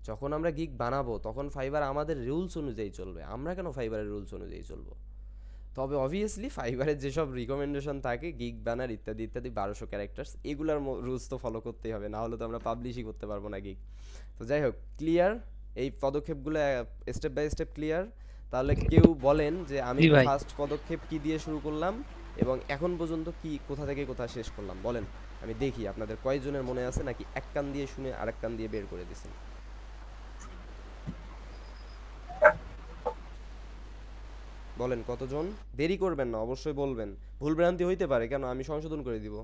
যখন আমরা গিগ বানাবো তখন ফাইবার আমাদের রুলস অনুযায়ী চলবে, আমরা কেন ফাইবারের রুলস অনুযায়ী চলবো? তবে অবভিয়াসলি ফাইবারের যেসব রিকমেন্ডেশন থাকে গিগ বানার ইত্যাদি ইত্যাদি 1200 ক্যারেক্টার্স, এগুলার রুলস তো ফলো করতেই হবে, না হলে তো আমরা পাবলিশই করতে পারবো না গিগ। তো যাই হোক, ক্লিয়ার এই পদক্ষেপগুলো স্টেপ বাই স্টেপ ক্লিয়ার? তাহলে কেউ বলেন যে আমি ফার্স্ট পদক্ষেপ কি দিয়ে শুরু করলাম এবং এখন পর্যন্ত কি কোথা থেকে কোথা শেষ করলাম বলেন, আমি দেখি আপনাদের কয়জনের মনে আছে, নাকি এক কান দিয়ে শুনে আরেক কান দিয়ে বের করে দিছেন। বলেন কতজন? দেরি করবেন না, অবশ্যই বলবেন, ভুলভ্রান্তি হইতে পারে, কেন আমি সংশোধন করে দিব।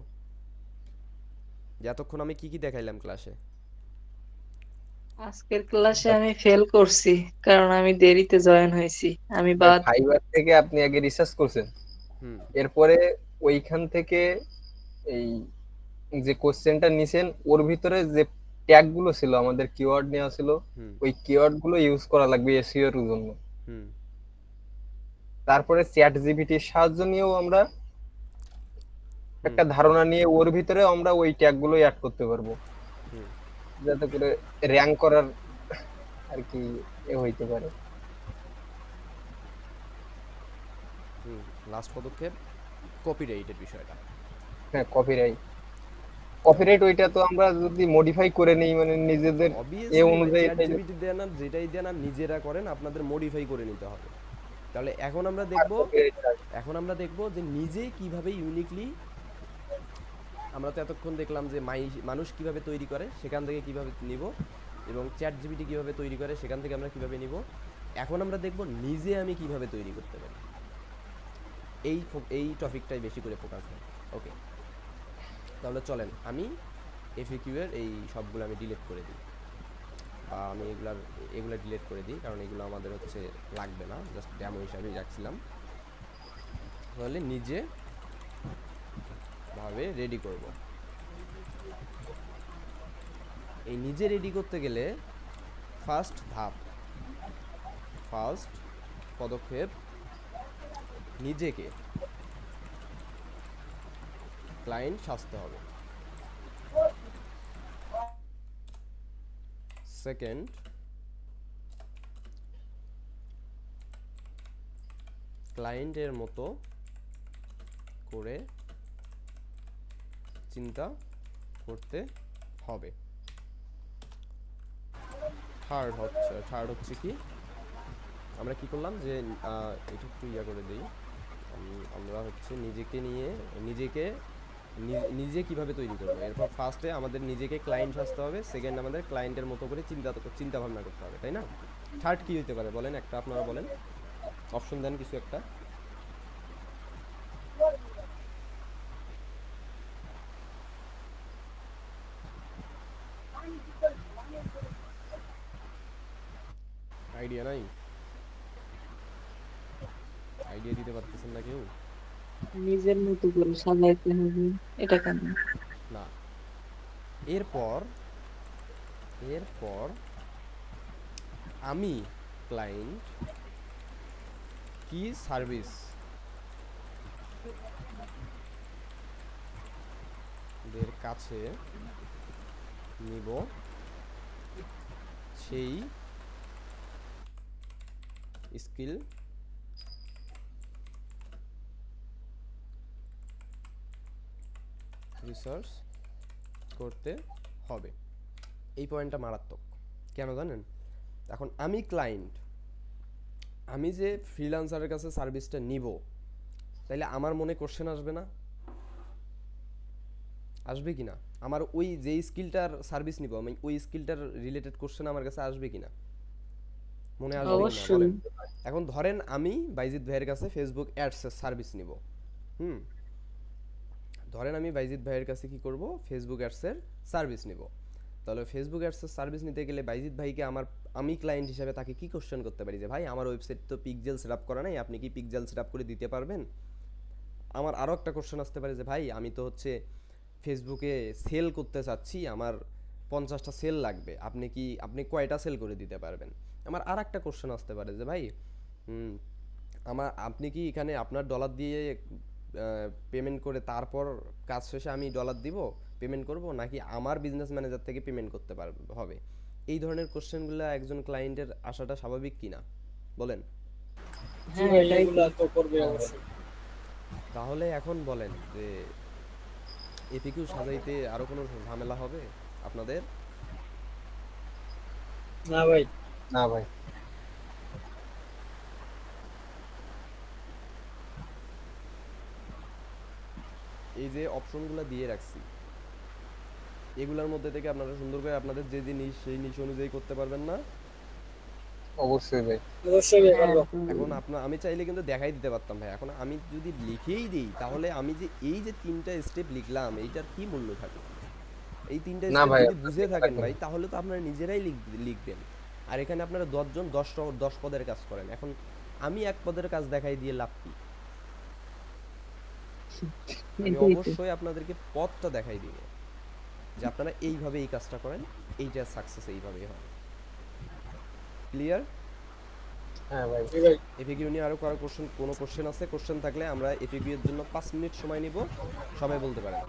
এতক্ষণ আমি কি কি দেখাইলাম ক্লাসে? আজকের ক্লাসে আমি ফেল করছি কারণ আমি দেরিতে জয়েন হয়েছি। আমি বাদ ফাইবার থেকে আপনি আগে রিসার্চ করছেন, হুম এরপরে ওইখান থেকে এই যে কোশ্চেনটা নিছেন ওর ভিতরে যে ট্যাগ গুলো ছিল, আমাদের কিওয়ার্ড নেওয়া ছিল, হুম ওই কিওয়ার্ড গুলো ইউজ করা লাগবে এসইও এর জন্য। হুম তারপরে চ্যাট জিপিটির সাহায্য নিয়েও আমরা একটা ধারণা নিয়ে ওর ভিতরে আমরা ওই ট্যাগ গুলো অ্যাড করতে পারবো, হুম যাতে করে র্যাঙ্ক করার আর কি হইতে পারে। হুম লাস্ট পদক্ষেপ কপিরাইটের বিষয়টা। হ্যাঁ, কপিরাইট ওইটা তো আমরা যদি মডিফাই করে নেই, মানে নিজেদের অনুযায়ী চ্যাট জিপিটি দেন না, যেটাই দেন না নিজেরা করেন, আপনাদের মডিফাই করে নিতে হবে। তাহলে এখন আমরা দেখব যে নিজে কিভাবে ইউনিকলি, আমরা তো এতক্ষণ দেখলাম যে মানুষ কিভাবে তৈরি করে সেখান থেকে কিভাবে নিব, এবং চ্যাট জিপিটি কিভাবে তৈরি করে সেখান থেকে আমরা কিভাবে নিব। এখন আমরা দেখব নিজে আমি কিভাবে তৈরি করতে পারি, এই টপিকটাই বেশি করে ফোকাস দেব। ওকে, তাহলে চলেন আমি এফএকিউ এর এই সবগুলো আমি ডিলিট করে দিই, বা আমি এগুলা ডিলিট করে দিই, কারণ এগুলো আমাদের হচ্ছে লাগবে না, জাস্ট ডেমো হিসাবেই রাখছিলাম। তাহলে নিজে ভাবে রেডি করব। এই নিজে রেডি করতে গেলে ফার্স্ট পদক্ষেপ নিজেকে ক্লায়েন্ট সাজতে হবে। সেকেন্ড, ক্লায়েন্টের মতো করে চিন্তা করতে হবে। থার্ড হচ্ছে কি, আমরা কি করলাম যে এটা একটু করে দিই, আমরা হচ্ছে নিজে কিভাবে তৈরি করবো। এরপর ফার্স্টে আমাদের নিজেকে ক্লায়েন্ট সাজতে হবে, সেকেন্ড আমাদের ক্লায়েন্টের মতো করে চিন্তা ভাবনা করতে হবে, তাই না? থার্ড কি হইতে পারে বলেন, একটা আপনারা বলেন, অপশন দেন কিছু একটা। আইডিয়া নাই, আইডিয়া দিতে পারতেছেন না কেউ? নিজের মতো করে সাজাইতে হবে, এটা কেন? না, এরপর আমি ক্লায়েন্ট কি সার্ভিস দের কাছে নিব সেই স্কিল রিসার্চ করতে হবে। এই পয়েন্টটা মারাত্মক, কেন জানেন? এখন আমি ক্লায়েন্ট, আমি যে ফ্রিল্যান্সারের কাছে সার্ভিসটা নিব, তাইলে আমার মনে কোশ্চেন আসবে না? আসবে কি না? আমার ওই যে স্কিলটার সার্ভিস নিব, আমি ওই স্কিলটার রিলেটেড কোশ্চেন আমার কাছে আসবে কি না? মনে আসবে কি না অবশ্যই। বলেন? এখন ধরেন আমি বাইজিৎ ভাইয়ের কাছে ফেসবুক অ্যাডসের সার্ভিস নিব, ধরেন আমি বাইজিৎ ভাইয়ের কাছে কি করব, ফেসবুক অ্যাডসের সার্ভিস নিব। তাহলে ফেসবুক অ্যাডসের সার্ভিস নিতে গেলে বাইজিৎ ভাইকে আমি ক্লায়েন্ট হিসেবে তাকে কি কোশ্চেন করতে পারি যে ভাই আমার ওয়েবসাইট তো পিক্সেল সেটআপ করা নাই, আপনি কি পিক্সেল সেটআপ করে দিতে পারবেন? আমার আরও একটা কোশ্চেন আসতে পারে যে ভাই আমি তো হচ্ছে ফেসবুকে সেল করতে চাচ্ছি, আমার 50টা সেল লাগবে, আপনি কয়টা সেল করে দিতে পারবেন? আমার আর একটা কোশ্চেন আসতে পারে যে ভাই আপনি কি এখানে আপনার ডলার দিয়ে পেমেন্ট করে তারপর কাজ শেষে আমি ডলার দিব, পেমেন্ট করব, নাকি আমার বিজনেস ম্যানেজার থেকে পেমেন্ট করতে হবে? এই ধরনের কোশ্চেনগুলো একজন ক্লায়েন্টের আসাটা স্বাভাবিক কিনা বলেন? জি ভাই, এগুলা তো করবে অবশ্যই। তাহলে এখন বলেন যে এপিকিউ সাজাইতে আরো কোনো ঝামেলা হবে আপনাদের? না ভাই। না ভাই। এই যে অপশনগুলো দিয়ে রাখছি, এগুলোর মধ্যে থেকে আপনারা সুন্দর করে আপনাদের যে জিনিস সেই নিশ অনুযায়ী করতে পারবেন না? অবশ্যই ভাই। অবশ্যই ভাই পারবো। এখন আমি চাইলে কিন্তু দেখাই দিতে পারতাম ভাই। এখন আমি যদি লিখেই দিই, তাহলে আমি যে এই যে 3টা স্টেপ লিখলাম, এইটার কি মূল্য থাকে? এই 3টা না স্টেপ ভাই, যদি বুঝে থাকেন ভাই, তাহলে তো আপনারা নিজেরাই লিখবেন। আর এখানে আপনারা 10 জন 10 পদের কাজ করেন। এখন আমি এক পদের কাজ দেখাই দিয়ে লাভ কি? আমি এটাই তো। অবশ্যই আপনাদেরকে পথটা দেখাই দিব যে আপনারা এইভাবে এই কাজটা করেন, এইটা সাকসেস এইভাবেই হবে। ক্লিয়ার? হ্যাঁ ভাই। জি ভাই। এফএকিউ নিয়ে আরো কোনো কোশ্চেন আছে? কোশ্চেন থাকলে আমরা এফএকিউ এর জন্য 5 মিনিট সময় নিব, সবাই বলতে পারেন।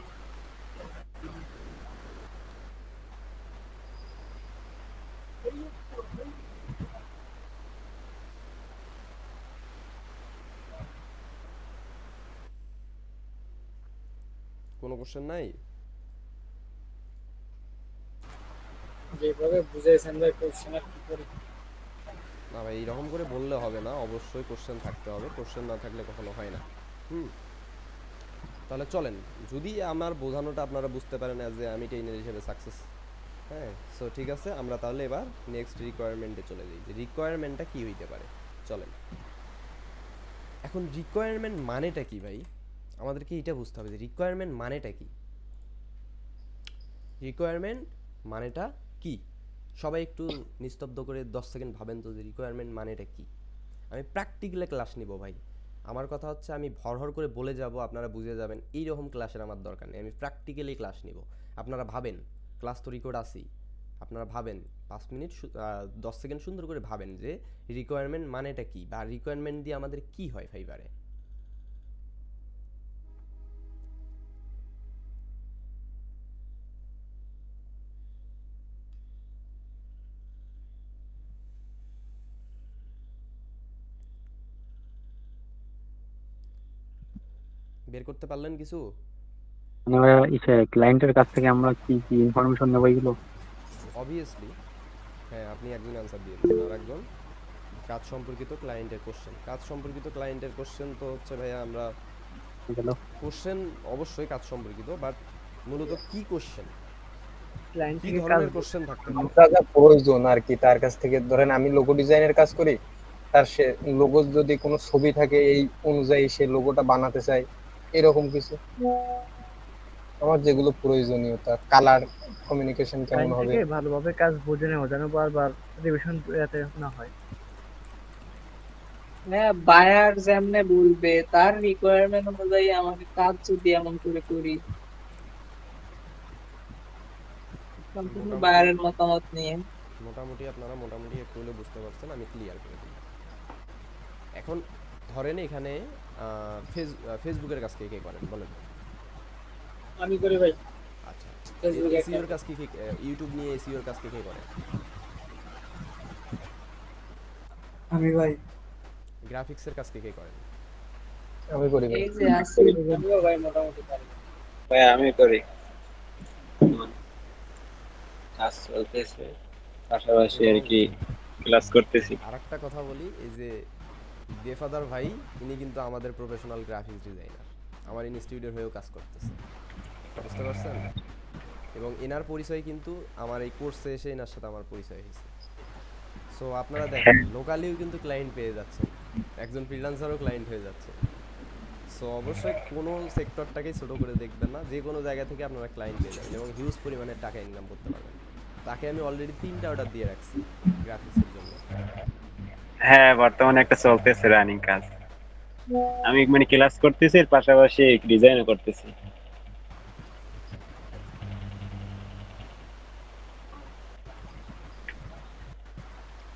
কোনো কোশ্চেন নাই? যেভাবে বুঝাইছেন ভাই, কোশ্চেন আর কি করি? না ভাই, এইরকম করে বললে হবে না, অবশ্যই কোশ্চেন থাকতে হবে, কোশ্চেন না থাকলে কখনো হয় না। তাহলে চলেন, যদি আমার বোঝানোটা আপনারা বুঝতে পারেন যে আমি ট্রেনার হিসেবে সাকসেস, হ্যাঁ, সো ঠিক আছে, আমরা তাহলে এবার নেক্সট রিকোয়ারমেন্টে চলে যাই যে রিকোয়ারমেন্টটা কি হইতে পারে। চলেন, এখন রিকোয়ারমেন্ট মানেটা কি ভাই? আমাদেরকে এটা বুঝতে হবে যে রিকোয়ারমেন্ট মানেটা কি। রিকোয়ারমেন্ট মানেটা কি? সবাই একটু নিস্তব্ধ করে 10 সেকেন্ড ভাবেন তো যে রিকোয়ারমেন্ট মানেটা কি। আমি প্র্যাকটিক্যালি ক্লাস নিব ভাই। আমার কথা হচ্ছে আমি ভরহর করে বলে যাব, আপনারা বুঝে যাবেন, এইরকম ক্লাসের আমার দরকার নেই। আমি প্র্যাকটিক্যালি ক্লাস নিব। আপনারা ভাবেন, ক্লাস তো রেকর্ড আছেই। আপনারা ভাবেন 5 মিনিট 10 সেকেন্ড সুন্দর করে ভাবেন যে রিকোয়ারমেন্ট মানেটা কি, বা রিকোয়ারমেন্ট দিয়ে আমাদের কি হয় ফাইবারে। বের করতে পারলেন কিছু? মানে ক্লায়েন্টের কাছ থেকে আমরা কি কি ইনফরমেশন নেবো এগুলো? অবভিয়াসলি হ্যাঁ, আপনি একজন অ্যান্সার দিয়ে দিলেন, আর একজন কাজ সম্পর্কিত ক্লায়েন্টের কোশ্চেন। কাজ সম্পর্কিত ক্লায়েন্টের কোশ্চেন তো হচ্ছে ভাইয়া আমরা গেল কোশ্চেন অবশ্যই কাজ সম্পর্কিত, বাট মূলত কি কোশ্চেন, ক্লায়েন্ট কি থেকে কাজ ধরনের কোশ্চেন থাকতে পারে? যা যা প্রয়োজন আর কি তার কাছ থেকে। ধরেন আমি লোগো ডিজাইনের কাজ করি, তার সে লোগো যদি কোনো ছবি থাকে এই অনুযায়ী সে লোগোটা বানাতে চায়, এরকম কিছু আমার যেগুলো প্রয়োজনীয়তা, কালার কমিউনিকেশন কেমন ক্লায়েন্ট হবে। থেকে ভালোভাবে কাজ বুঝে নেওয়া যেন বারবার রিভিশন যাতে না হয়। হ্যাঁ, বায়ার যেমনে বলবে তার রিকোয়ারমেন্ট অনুযায়ী আমাকে কাজ যদি এমন করে করি, সম্পূর্ণ মোটামুটি বায়ারের মতামত নিয়ে। মোটামুটি আপনারা মোটামুটি একটু হলে বুঝতে পারছেন, আমি ক্লিয়ার করে দিই। এখন ধরেন এখানে ফেসবুকের কাজ কে কে করেন বলেন? আমি করি ভাই আচ্ছা, ফেসবুকে এসইওর কাজ কি কে, ইউটিউব নিয়ে এসইওর কাজ কে কে করেন? আমি ভাই গ্রাফিক্সের কাজ কে কে করেন? আমি করি ভাই। এই যে আছে আমিও ভাই মোটামুটি পারি। ভাই আমি করি, কাজ চলতেছে, পাশাপাশি আর কি ক্লাস করতেছি। আরেকটা কথা বলি, এই যে দেফাদার ভাই, ইনি কিন্তু আমাদের প্রফেশনাল গ্রাফিক্স ডিজাইনার, আমার ইনস্টিটিউটের হয়েও কাজ করতেছে, বুঝতে পারছেন? এবং এনার পরিচয় কিন্তু আমার এই কোর্সে এসে এনার সাথে আমার পরিচয় হয়েছে। সো আপনারা দেখেন লোকালিও কিন্তু ক্লায়েন্ট পেয়ে যাচ্ছেন, একজন ফ্রিল্যান্সারও ক্লায়েন্ট হয়ে যাচ্ছে। সো অবশ্যই কোনো সেক্টরটাকেই ছোট করে দেখবেন না, যে কোনো জায়গা থেকে আপনারা ক্লায়েন্ট পেয়ে যাবেন এবং হিউজ পরিমাণে টাকা ইনকাম করতে পারবেন। তাকে আমি অলরেডি 3টা অর্ডার দিয়ে রাখছি গ্রাফিক্সের জন্য। হ্যাঁ, বর্তমানে একটা চলতেছে রানিং কাজ। আমি মানে ক্লাস করতেছি, এর পাশাপাশি ডিজাইনও করতেছি।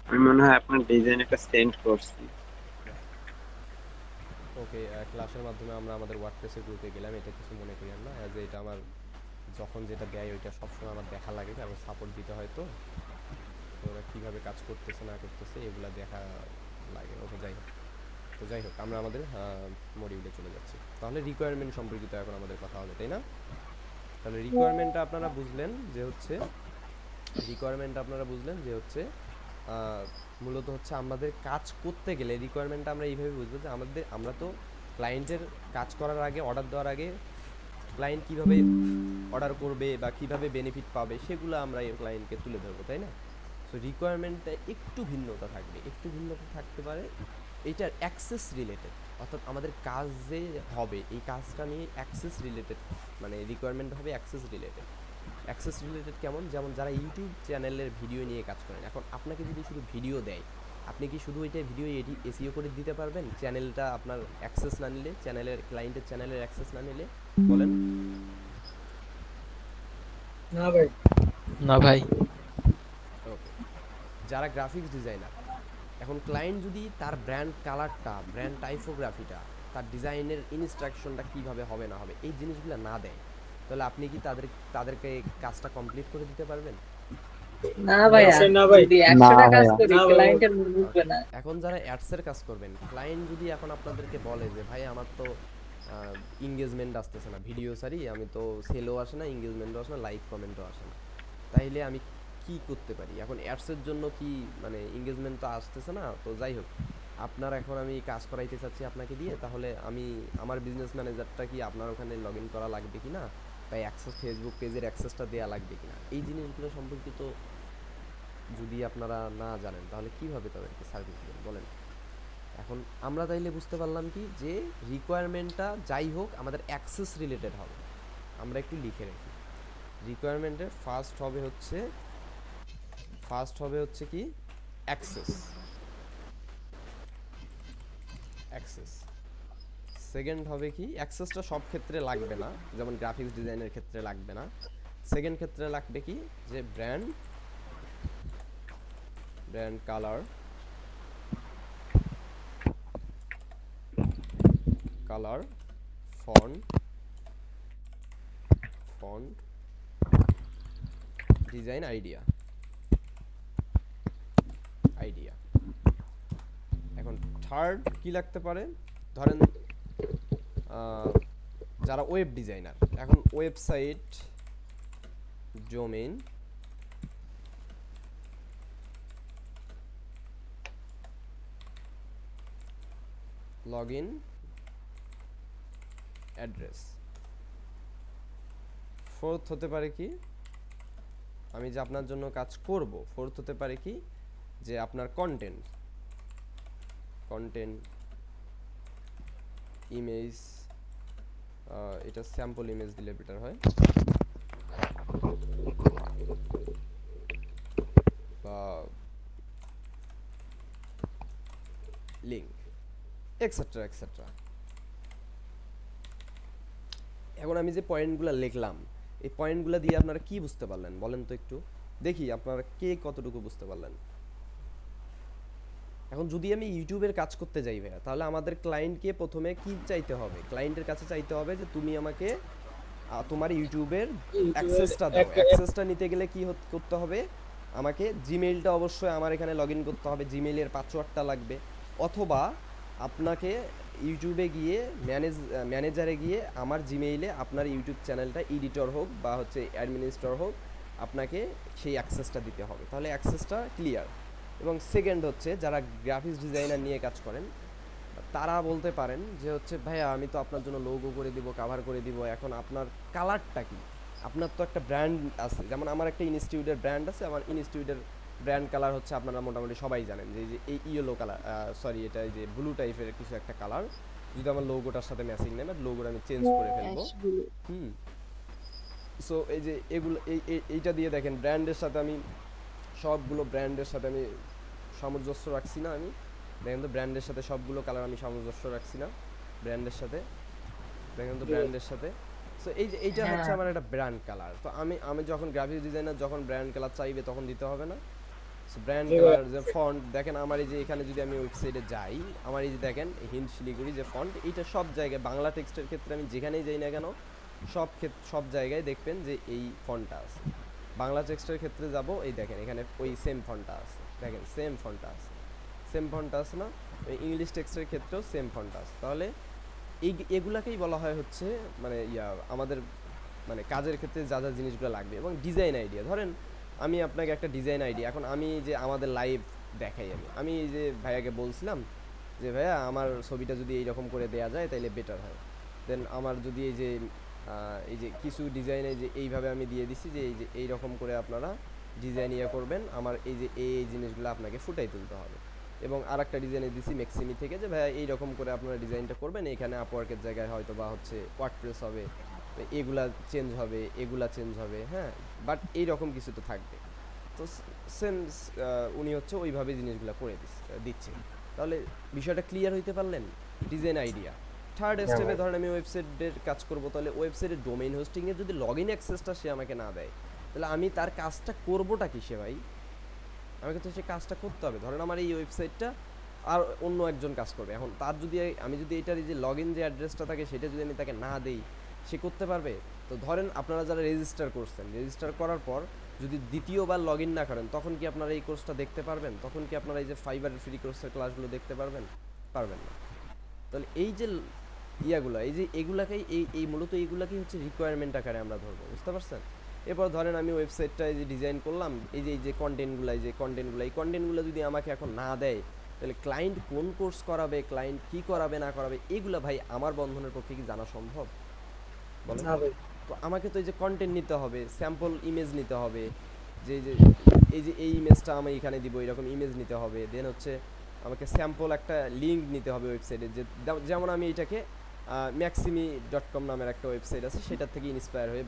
আমি মনে হয় আপনার ডিজাইন একটা সেন্ড করছি। ওকে, ক্লাসের মাধ্যমে আমরা আমাদের ওয়ার্ডপ্রেসের গ্রুপে গেলাম, এটা কিছু মনে করেন না, অ্যাজ এটা আমার যখন যেটা দেয় ওইটা সবসময় আমার দেখা লাগে, কারণ সাপোর্ট দিতে হয় তো ওরা কীভাবে কাজ করতেছে না করতেছে এগুলা দেখা লাগে। ওকে, যাই হোক আমরা আমাদের মডিউলে চলে যাচ্ছি। তাহলে রিকোয়ারমেন্ট সম্পর্কিত এখন আমাদের কথা হবে, তাই না? তাহলে রিকোয়ারমেন্টটা আপনারা বুঝলেন যে হচ্ছে মূলত হচ্ছে আমাদের কাজ করতে গেলে রিকোয়ারমেন্টটা আমরা এইভাবে বুঝবো যে আমরা তো ক্লায়েন্টের কাজ করার আগে, অর্ডার দেওয়ার আগে ক্লায়েন্ট কীভাবে অর্ডার করবে বা কীভাবে বেনিফিট পাবে সেগুলো আমরা এই ক্লায়েন্টকে তুলে ধরবো, তাই না? সো রিকোয়ারমেন্টটা একটু ভিন্নতা থাকতে পারে, এইটার অ্যাক্সেস রিলেটেড, অর্থাৎ আমাদের কাজ যে হবে এই কাজটা নিয়ে অ্যাক্সেস রিলেটেড, মানে রিকোয়ারমেন্ট হবে অ্যাক্সেস রিলেটেড কেমন? যেমন যারা ইউটিউব চ্যানেলের ভিডিও নিয়ে কাজ করেন, এখন আপনাকে যদি শুধু ভিডিও দেয়, আপনি কি শুধু ওইটা ভিডিও এসইও করে দিতে পারবেন চ্যানেলটা আপনার অ্যাক্সেস না নিলে, ক্লায়েন্টের চ্যানেলের অ্যাক্সেস না নিলে? বলেন। না ভাই না ভাই। ওকে, যারা গ্রাফিক্স ডিজাইনার, এখন ক্লায়েন্ট যদি তার ব্র্যান্ড কালারটা, ব্র্যান্ড টাইপোগ্রাফিটা, তার ডিজাইনের ইনস্ট্রাকশনটা কিভাবে হবে না হবে এই জিনিসগুলো না দেয়, তাহলে আপনি কি তাদেরকে কাজটা কমপ্লিট করে দিতে পারবেন? না ভাইয়া, অবশ্যই না ভাই। যদি 100টা কাজ ভাইয়া। করি না ভাই। ক্লায়েন্টের বুঝবে না। এখন যারা অ্যাডসের কাজ করবেন, ক্লায়েন্ট যদি এখন আপনাদেরকে বলে যে ভাই আমার তো এঙ্গেজমেন্ট আসতেছে না, ভিডিও সারি আমি তো সেলও আসে না, এঙ্গেজমেন্টও আসে না, লাইক কমেন্টও আসে না, তাইলে আমি কি করতে পারি? এখন অ্যাডসের জন্য কি মানে এঙ্গেজমেন্ট তো আসতেছে না, তো যাই হোক আপনার এখন আমি কাজ করাইতে চাচ্ছি আপনাকে দিয়ে, তাহলে আমি আমার বিজনেস ম্যানেজারটা কি আপনার ওখানে লগ ইন করা লাগবে কি না, বা অ্যাক্সেস ফেসবুক পেজের অ্যাক্সেসটা দেওয়া লাগবে কি না, এই জিনিসগুলো সম্পর্কিত যদি আপনারা না জানেন তাহলে কিভাবে তাদেরকে সার্ভিস দেবেন বলেন? এখন আমরা তাইলে বুঝতে পারলাম কি যে রিকোয়ারমেন্টটা যাই হোক আমাদের অ্যাক্সেস রিলেটেড হবে। আমরা একটু লিখে রাখি, রিকোয়ারমেন্টের ফার্স্ট হবে হচ্ছে কি অ্যাক্সেস। সেকেন্ড হবে কি, অ্যাক্সেসটা সব ক্ষেত্রে লাগবে না, যেমন গ্রাফিক্স ডিজাইনের ক্ষেত্রে লাগবে না। সেকেন্ড ক্ষেত্রে লাগবে কি, যে brand colour font design idea. এখন থার্ড কি লাগতে পারে, ধরেন যারা ওয়েব ডিজাইনার, এখন website domain, login address. Fourth হতে পারে কি, আমি যে আপনার জন্য কাজ করব, ফোর্থ হতে পারে কি, যে আপনার কন্টেন্ট ইমেজ, এটা স্যাম্পল ইমেজ দিলে বেটার হয়, বা লিঙ্ক এক্সেট্রা। এখন আমি যে পয়েন্টগুলো লিখলাম, এই পয়েন্টগুলো দিয়ে আপনারা কি বুঝতে পারলেন বলেন তো একটু দেখি, আপনারা কে কতটুকু বুঝতে পারলেন। এখন যদি আমি ইউটিউবের কাজ করতে যাই ভাইয়া, তাহলে আমাদের ক্লায়েন্টকে প্রথমে কি চাইতে হবে, ক্লায়েন্টের কাছে চাইতে হবে যে তুমি আমাকে তোমার ইউটিউবের অ্যাক্সেসটা দাও। অ্যাক্সেসটা নিতে গেলে কি করতে হবে, আমাকে জিমেইলটা অবশ্যই আমার এখানে লগ ইন করতে হবে, জিমেইলের পাসওয়ার্ডটা লাগবে, অথবা আপনাকে ইউটিউবে গিয়ে ম্যানেজারে গিয়ে আমার জিমেইলে আপনার ইউটিউব চ্যানেলটা এডিটর হোক বা হচ্ছে অ্যাডমিনিস্ট্রেটর হোক, আপনাকে সেই অ্যাক্সেসটা দিতে হবে, তাহলে অ্যাক্সেসটা ক্লিয়ার। এবং সেকেন্ড হচ্ছে যারা গ্রাফিক্স ডিজাইনার নিয়ে কাজ করেন, তারা বলতে পারেন যে হচ্ছে ভাইয়া আমি তো আপনার জন্য লোগো করে দিব, কভার করে দিব, এখন আপনার কালারটা কি, আপনার তো একটা ব্র্যান্ড আছে, যেমন আমার একটা ইনস্টিটিউটের ব্র্যান্ড আছে, আমার ইনস্টিটিউটের ব্র্যান্ড কালার হচ্ছে আপনারা মোটামুটি সবাই জানেন যে এই ইয়েলো কালার, সরি এটা এই যে ব্লু টাইপের কিছু একটা কালার, যদি আমার লোগোটার সাথে ম্যাচিং নেই, বাট লোগোটা আমি চেঞ্জ করে ফেলবো। সো এই যে এগুলো এইটা দিয়ে দেখেন ব্র্যান্ডের সাথে আমি সবগুলো ব্র্যান্ডের সাথে আমি সামঞ্জস্য রাখছি না, আমি দেখেন তো ব্র্যান্ডের সাথে সবগুলো কালার আমি সামঞ্জস্য রাখছি না ব্র্যান্ডের সাথে, দেখেন তো ব্র্যান্ডের সাথে। সো এই যে এইটা হচ্ছে আমার একটা ব্র্যান্ড কালার। তো আমি যখন গ্রাফিক্স ডিজাইনার যখন ব্র্যান্ড কালার চাইবে তখন দিতে হবে না। সো ব্র্যান্ড কালার যে ফন্ট দেখেন, আমার এই যে এখানে যদি আমি ওয়েবসাইটে যাই, আমার এই যে দেখেন হিন্ট শিলিগুড়ি যে ফন্ট, এইটা সব জায়গায় বাংলা টেক্সটের ক্ষেত্রে আমি যেখানেই যাই না কেন সব জায়গায় দেখবেন যে এই ফন্টটা আছে। বাংলা টেক্সটের ক্ষেত্রে যাব, এই দেখেন এখানে ওই সেম ফন্টটা আছে, দেখেন সেম ফন্টটা আছে না, ইংলিশ টেক্সটের ক্ষেত্রেও সেম ফন্টটা আছে। তাহলে এগুলাকেই বলা হয় হচ্ছে মানে আমাদের মানে কাজের ক্ষেত্রে যা যা জিনিসগুলো লাগবে। এবং ডিজাইন আইডিয়া, ধরেন আমি আপনাকে একটা ডিজাইন আইডিয়া, এখন আমি যে আমাদের লাইভ দেখাই, আমি এই যে ভাইয়াকে বলছিলাম যে ভাইয়া আমার ছবিটা যদি এইরকম করে দেয়া যায় তাহলে বেটার হয়, দেন আমার যদি এই যে কিছু ডিজাইনে যে এইভাবে আমি দিয়ে দিছি যে এই যে এইরকম করে আপনারা ডিজাইন করবেন, আমার এই যে এই জিনিসগুলো আপনাকে ফুটাই তুলতে হবে। এবং আর একটা ডিজাইনে দিছি ম্যাক্সিমি থেকে যে ভাইয়া এইরকম করে আপনারা ডিজাইনটা করবেন, এখানে আপওয়ার্কের জায়গায় হয়তো বা হচ্ছে ওয়ার্ডপ্রেস হবে, এগুলা চেঞ্জ হবে, হ্যাঁ, বাট এইরকম কিছু তো থাকবে। তো সেম উনি হচ্ছে ওইভাবে জিনিসগুলো করে দিচ্ছে। তাহলে বিষয়টা ক্লিয়ার হইতে পারলেন, ডিজাইন আইডিয়া। থার্ড স্টেপে ধরেন আমি ওয়েবসাইটের কাজ করব, তাহলে ওয়েবসাইটের ডোমেইন হোস্টিংয়ে যদি লগ ইন অ্যাক্সেসটা সে আমাকে না দেয়, তাহলে আমি তার কাজটা করবোটা কিসে ভাই? আমাকে তো সে কাজটা করতে হবে। ধরেন আমার এই ওয়েবসাইটটা আর অন্য একজন কাজ করবে, এখন তার যদি আমি যদি এটার যে লগ ইন যে অ্যাড্রেসটা থাকে সেটা যদি আমি তাকে না দেই, সে করতে পারবে? তো ধরেন আপনারা যারা রেজিস্টার করছেন, রেজিস্টার করার পর যদি দ্বিতীয়বার লগ ইন না করেন, তখন কি আপনারা এই কোর্সটা দেখতে পারবেন? তখন কি আপনারা এই যে ফাইবারের ফ্রি কোর্সের ক্লাসগুলো দেখতে পারবেন? পারবেন না। তাহলে এই যে এই যে এগুলাকেই এই মূলত এইগুলাকেই হচ্ছে রিকোয়ারমেন্ট আকারে আমরা ধরবো, বুঝতে পারছেন? এরপর ধরেন আমি ওয়েবসাইটটা এই যে ডিজাইন করলাম, এই যে কন্টেন্টগুলো এই কন্টেন্টগুলো যদি আমাকে এখন না দেয়, তাহলে ক্লায়েন্ট কোন কোর্স করাবে, ক্লায়েন্ট কি করাবে না করাবে, এগুলা ভাই আমার বন্ধনের পক্ষে কি জানা সম্ভব বলেন? তো আমাকে তো এই যে কন্টেন্ট নিতে হবে, স্যাম্পল ইমেজ নিতে হবে, যে এই ইমেজটা আমি এখানে দিব, এরকম ইমেজ নিতে হবে। দেন হচ্ছে আমাকে স্যাম্পল একটা লিঙ্ক নিতে হবে ওয়েবসাইটে, যেমন আমি এটাকে maximi.com নামের একটা ওয়েবসাইট আছে, সেটার থেকে ইন্সপায়ার হয়ে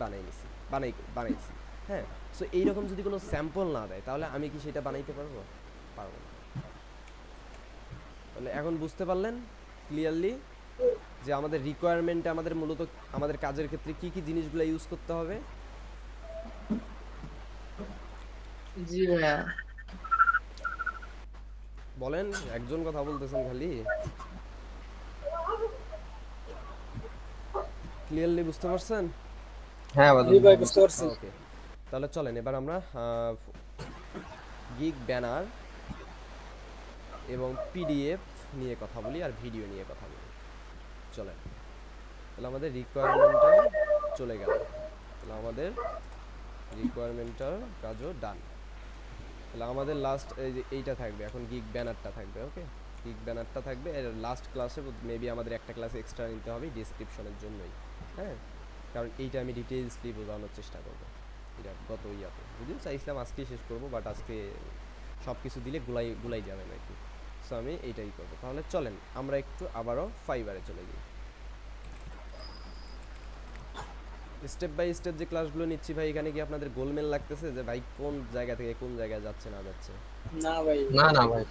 বানাইছি। হ্যাঁ, সো এইরকম যদি কোনো স্যাম্পল না দেয় তাহলে আমি কি সেটা বানাইতে পারবো? পারবো না। তাহলে এখন বুঝতে পারলেন ক্লিয়ারলি যে আমাদের রিকোয়ারমেন্টে আমাদের মূলত আমাদের কাজের ক্ষেত্রে কি কি জিনিসগুলো ইউজ করতে হবে? জি ভাইয়া। বলেন, একজন কথা বলতেছেন খালি। ক্লিয়ারলি বুঝতে পারছেন? হ্যাঁ জি ভাই বুঝতে পারছি। ওকে, তাহলে চলেন এবার আমরা গিগ ব্যানার এবং পিডিএফ নিয়ে কথা বলি আর ভিডিও নিয়ে কথা বলি। চলেন, তাহলে আমাদের রিকোয়ারমেন্টটা চলে গেল। তাহলে আমাদের রিকোয়ারমেন্টটার কাজও ডান। তাহলে আমাদের লাস্ট এই যে এইটা থাকবে, এখন গিগ ব্যানারটা থাকবে। ওকে, গিগ ব্যানারটা থাকবে। এর লাস্ট ক্লাসে মেবি আমাদের একটা ক্লাসে এক্সট্রা নিতে হবে ডেসক্রিপশনের জন্যই। হ্যাঁ, কারণ এইটা আমি ডিটেইলসলি বোঝানোর চেষ্টা করবো। এটা গত ইয়াতে যদিও চাইছিলাম আজকেই শেষ করবো, বাট আজকে সব কিছু দিলে গুলাই যাবে নাকি, সো আমি এইটাই করবো। তাহলে চলেন আমরা একটু আবারও ফাইবারে চলে যাই। স্টেপ বাই স্টেপ যে ক্লাসগুলো নিচ্ছি ভাই, এখানে কি আপনাদের গোলমেল লাগতেছে যে ভাই কোন জায়গা থেকে কোন জায়গায় যাচ্ছে না যাচ্ছে? না ভাই, না ভাই,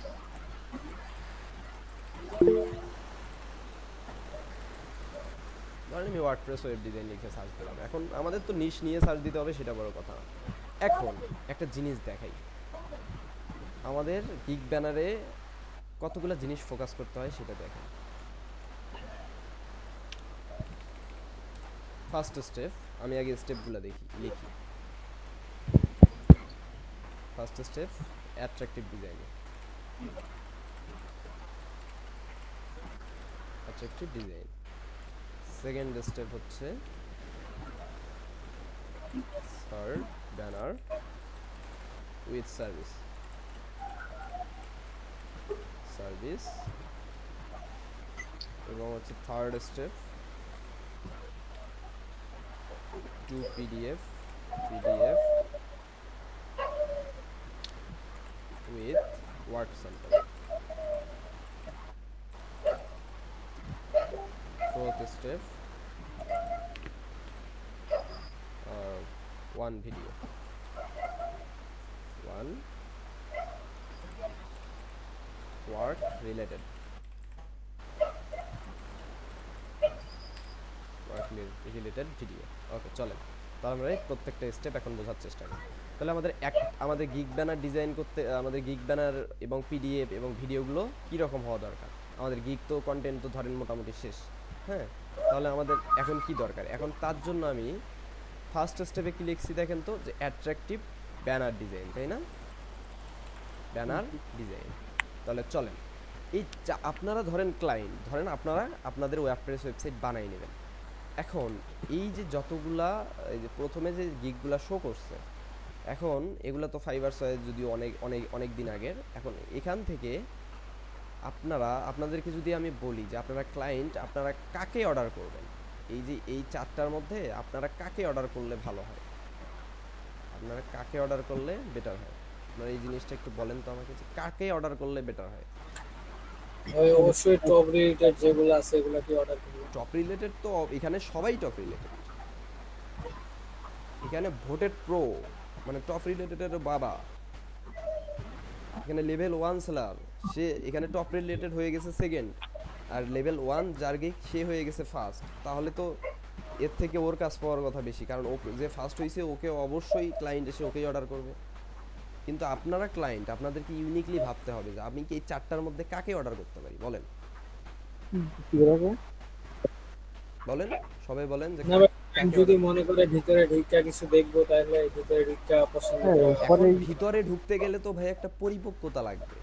ধরেন আমি ওয়ার্ডপ্রেস ওয়েব ডিজাইন লিখে সার্চ দিলাম। এখন আমাদের তো নিশ নিয়ে সার্চ দিতে হবে, সেটা বড় কথা। এখন একটা জিনিস দেখাই, আমাদের গিগ ব্যানারে কতগুলো জিনিস ফোকাস করতে হয় সেটা দেখাই। ফার্স্ট স্টেপ, আমি আগে স্টেপগুলো লিখি। First step attractive design. Second step হচ্ছে থার্ড ব্যানার উইথ সার্ভিস। এবং হচ্ছে third step two PDF with word sample. Fourth step, one video, one work related video. Okay, চলেন তাহলে আমরা প্রত্যেকটা স্টেপ এখন বোঝার চেষ্টা করি। তাহলে আমাদের গিগ ব্যানার ডিজাইন করতে আমাদের গিগ ব্যানার এবং পিডিএফ এবং ভিডিওগুলো কীরকম হওয়া দরকার? আমাদের গিগ তো কন্টেন্ট তো ধরেন মোটামুটি শেষ। হ্যাঁ, তাহলে আমাদের এখন কি দরকার? এখন তার জন্য আমি ফার্স্ট স্টেপে কি লিখছি দেখেন তো, যে অ্যাট্রাকটিভ ব্যানার ডিজাইন, তাই না? Banner design. তাহলে চলেন এই আপনারা ধরেন ক্লায়েন্ট, ধরেন আপনারা আপনাদের ওয়ার্ডপ্রেস ওয়েবসাইট বানাই নেবেন। এখন এই যে যতগুলা এই যে প্রথমে যে গিগগুলা শো করছে, এখন এগুলো তো ফাইবার সয়েজ যদিও অনেক দিন আগের। এখন এখান থেকে আপনাদেরকে যদি আমি বলি যে আপনারা ক্লায়েন্ট, আপনারা কাকে অর্ডার করবেন, এই যে এই চারটার মধ্যে আপনারা কাকে অর্ডার করলে ভালো হয়, আপনারা কাকে অর্ডার করলে বেটার হয়? আপনারা এই জিনিসটা একটু বলেন তো আমাকে, যে কাকে অর্ডার করলে বেটার হয়? ওই অবশ্যই টপ রিলেটেড যেগুলো আছে এগুলা কি অর্ডার করব। টপ রিলেটেড তো এখানে সবাই টপ রিলেটেড। এখানে ভোটেড প্রো মানে টপ রিলেটেডের বাবা, এখানে লেভেল 1 সেলার সে এখানে টপ রিলেটেড হয়ে গেছে সেকেন্ড, আর লেভেল 1 যার গিগ সে হয়ে গেছে ফার্স্ট। তাহলে তো এর থেকে ওর কাজ পাওয়ার কথা বেশি, কারণ ও যে ফার্স্ট হয়েছে ওকে অবশ্যই ক্লায়েন্ট এসে ওকেই অর্ডার করবে। কিন্তু আপনারা ক্লায়েন্ট, আপনাদেরকে ইউনিকলি ভাবতে হবে যে আমি কি এই চারটার মধ্যে কাকে অর্ডার করতে পারি। বলেন সবাই বলেন যে যদি মনে করে ভিতরে ঢুকা কিছু দেখবো, তাহলে ভিতরে ঢুকা পছন্দ এখন ভিতরে ঢুকতে গেলে তো ভাই একটা পরিপক্কতা লাগবে।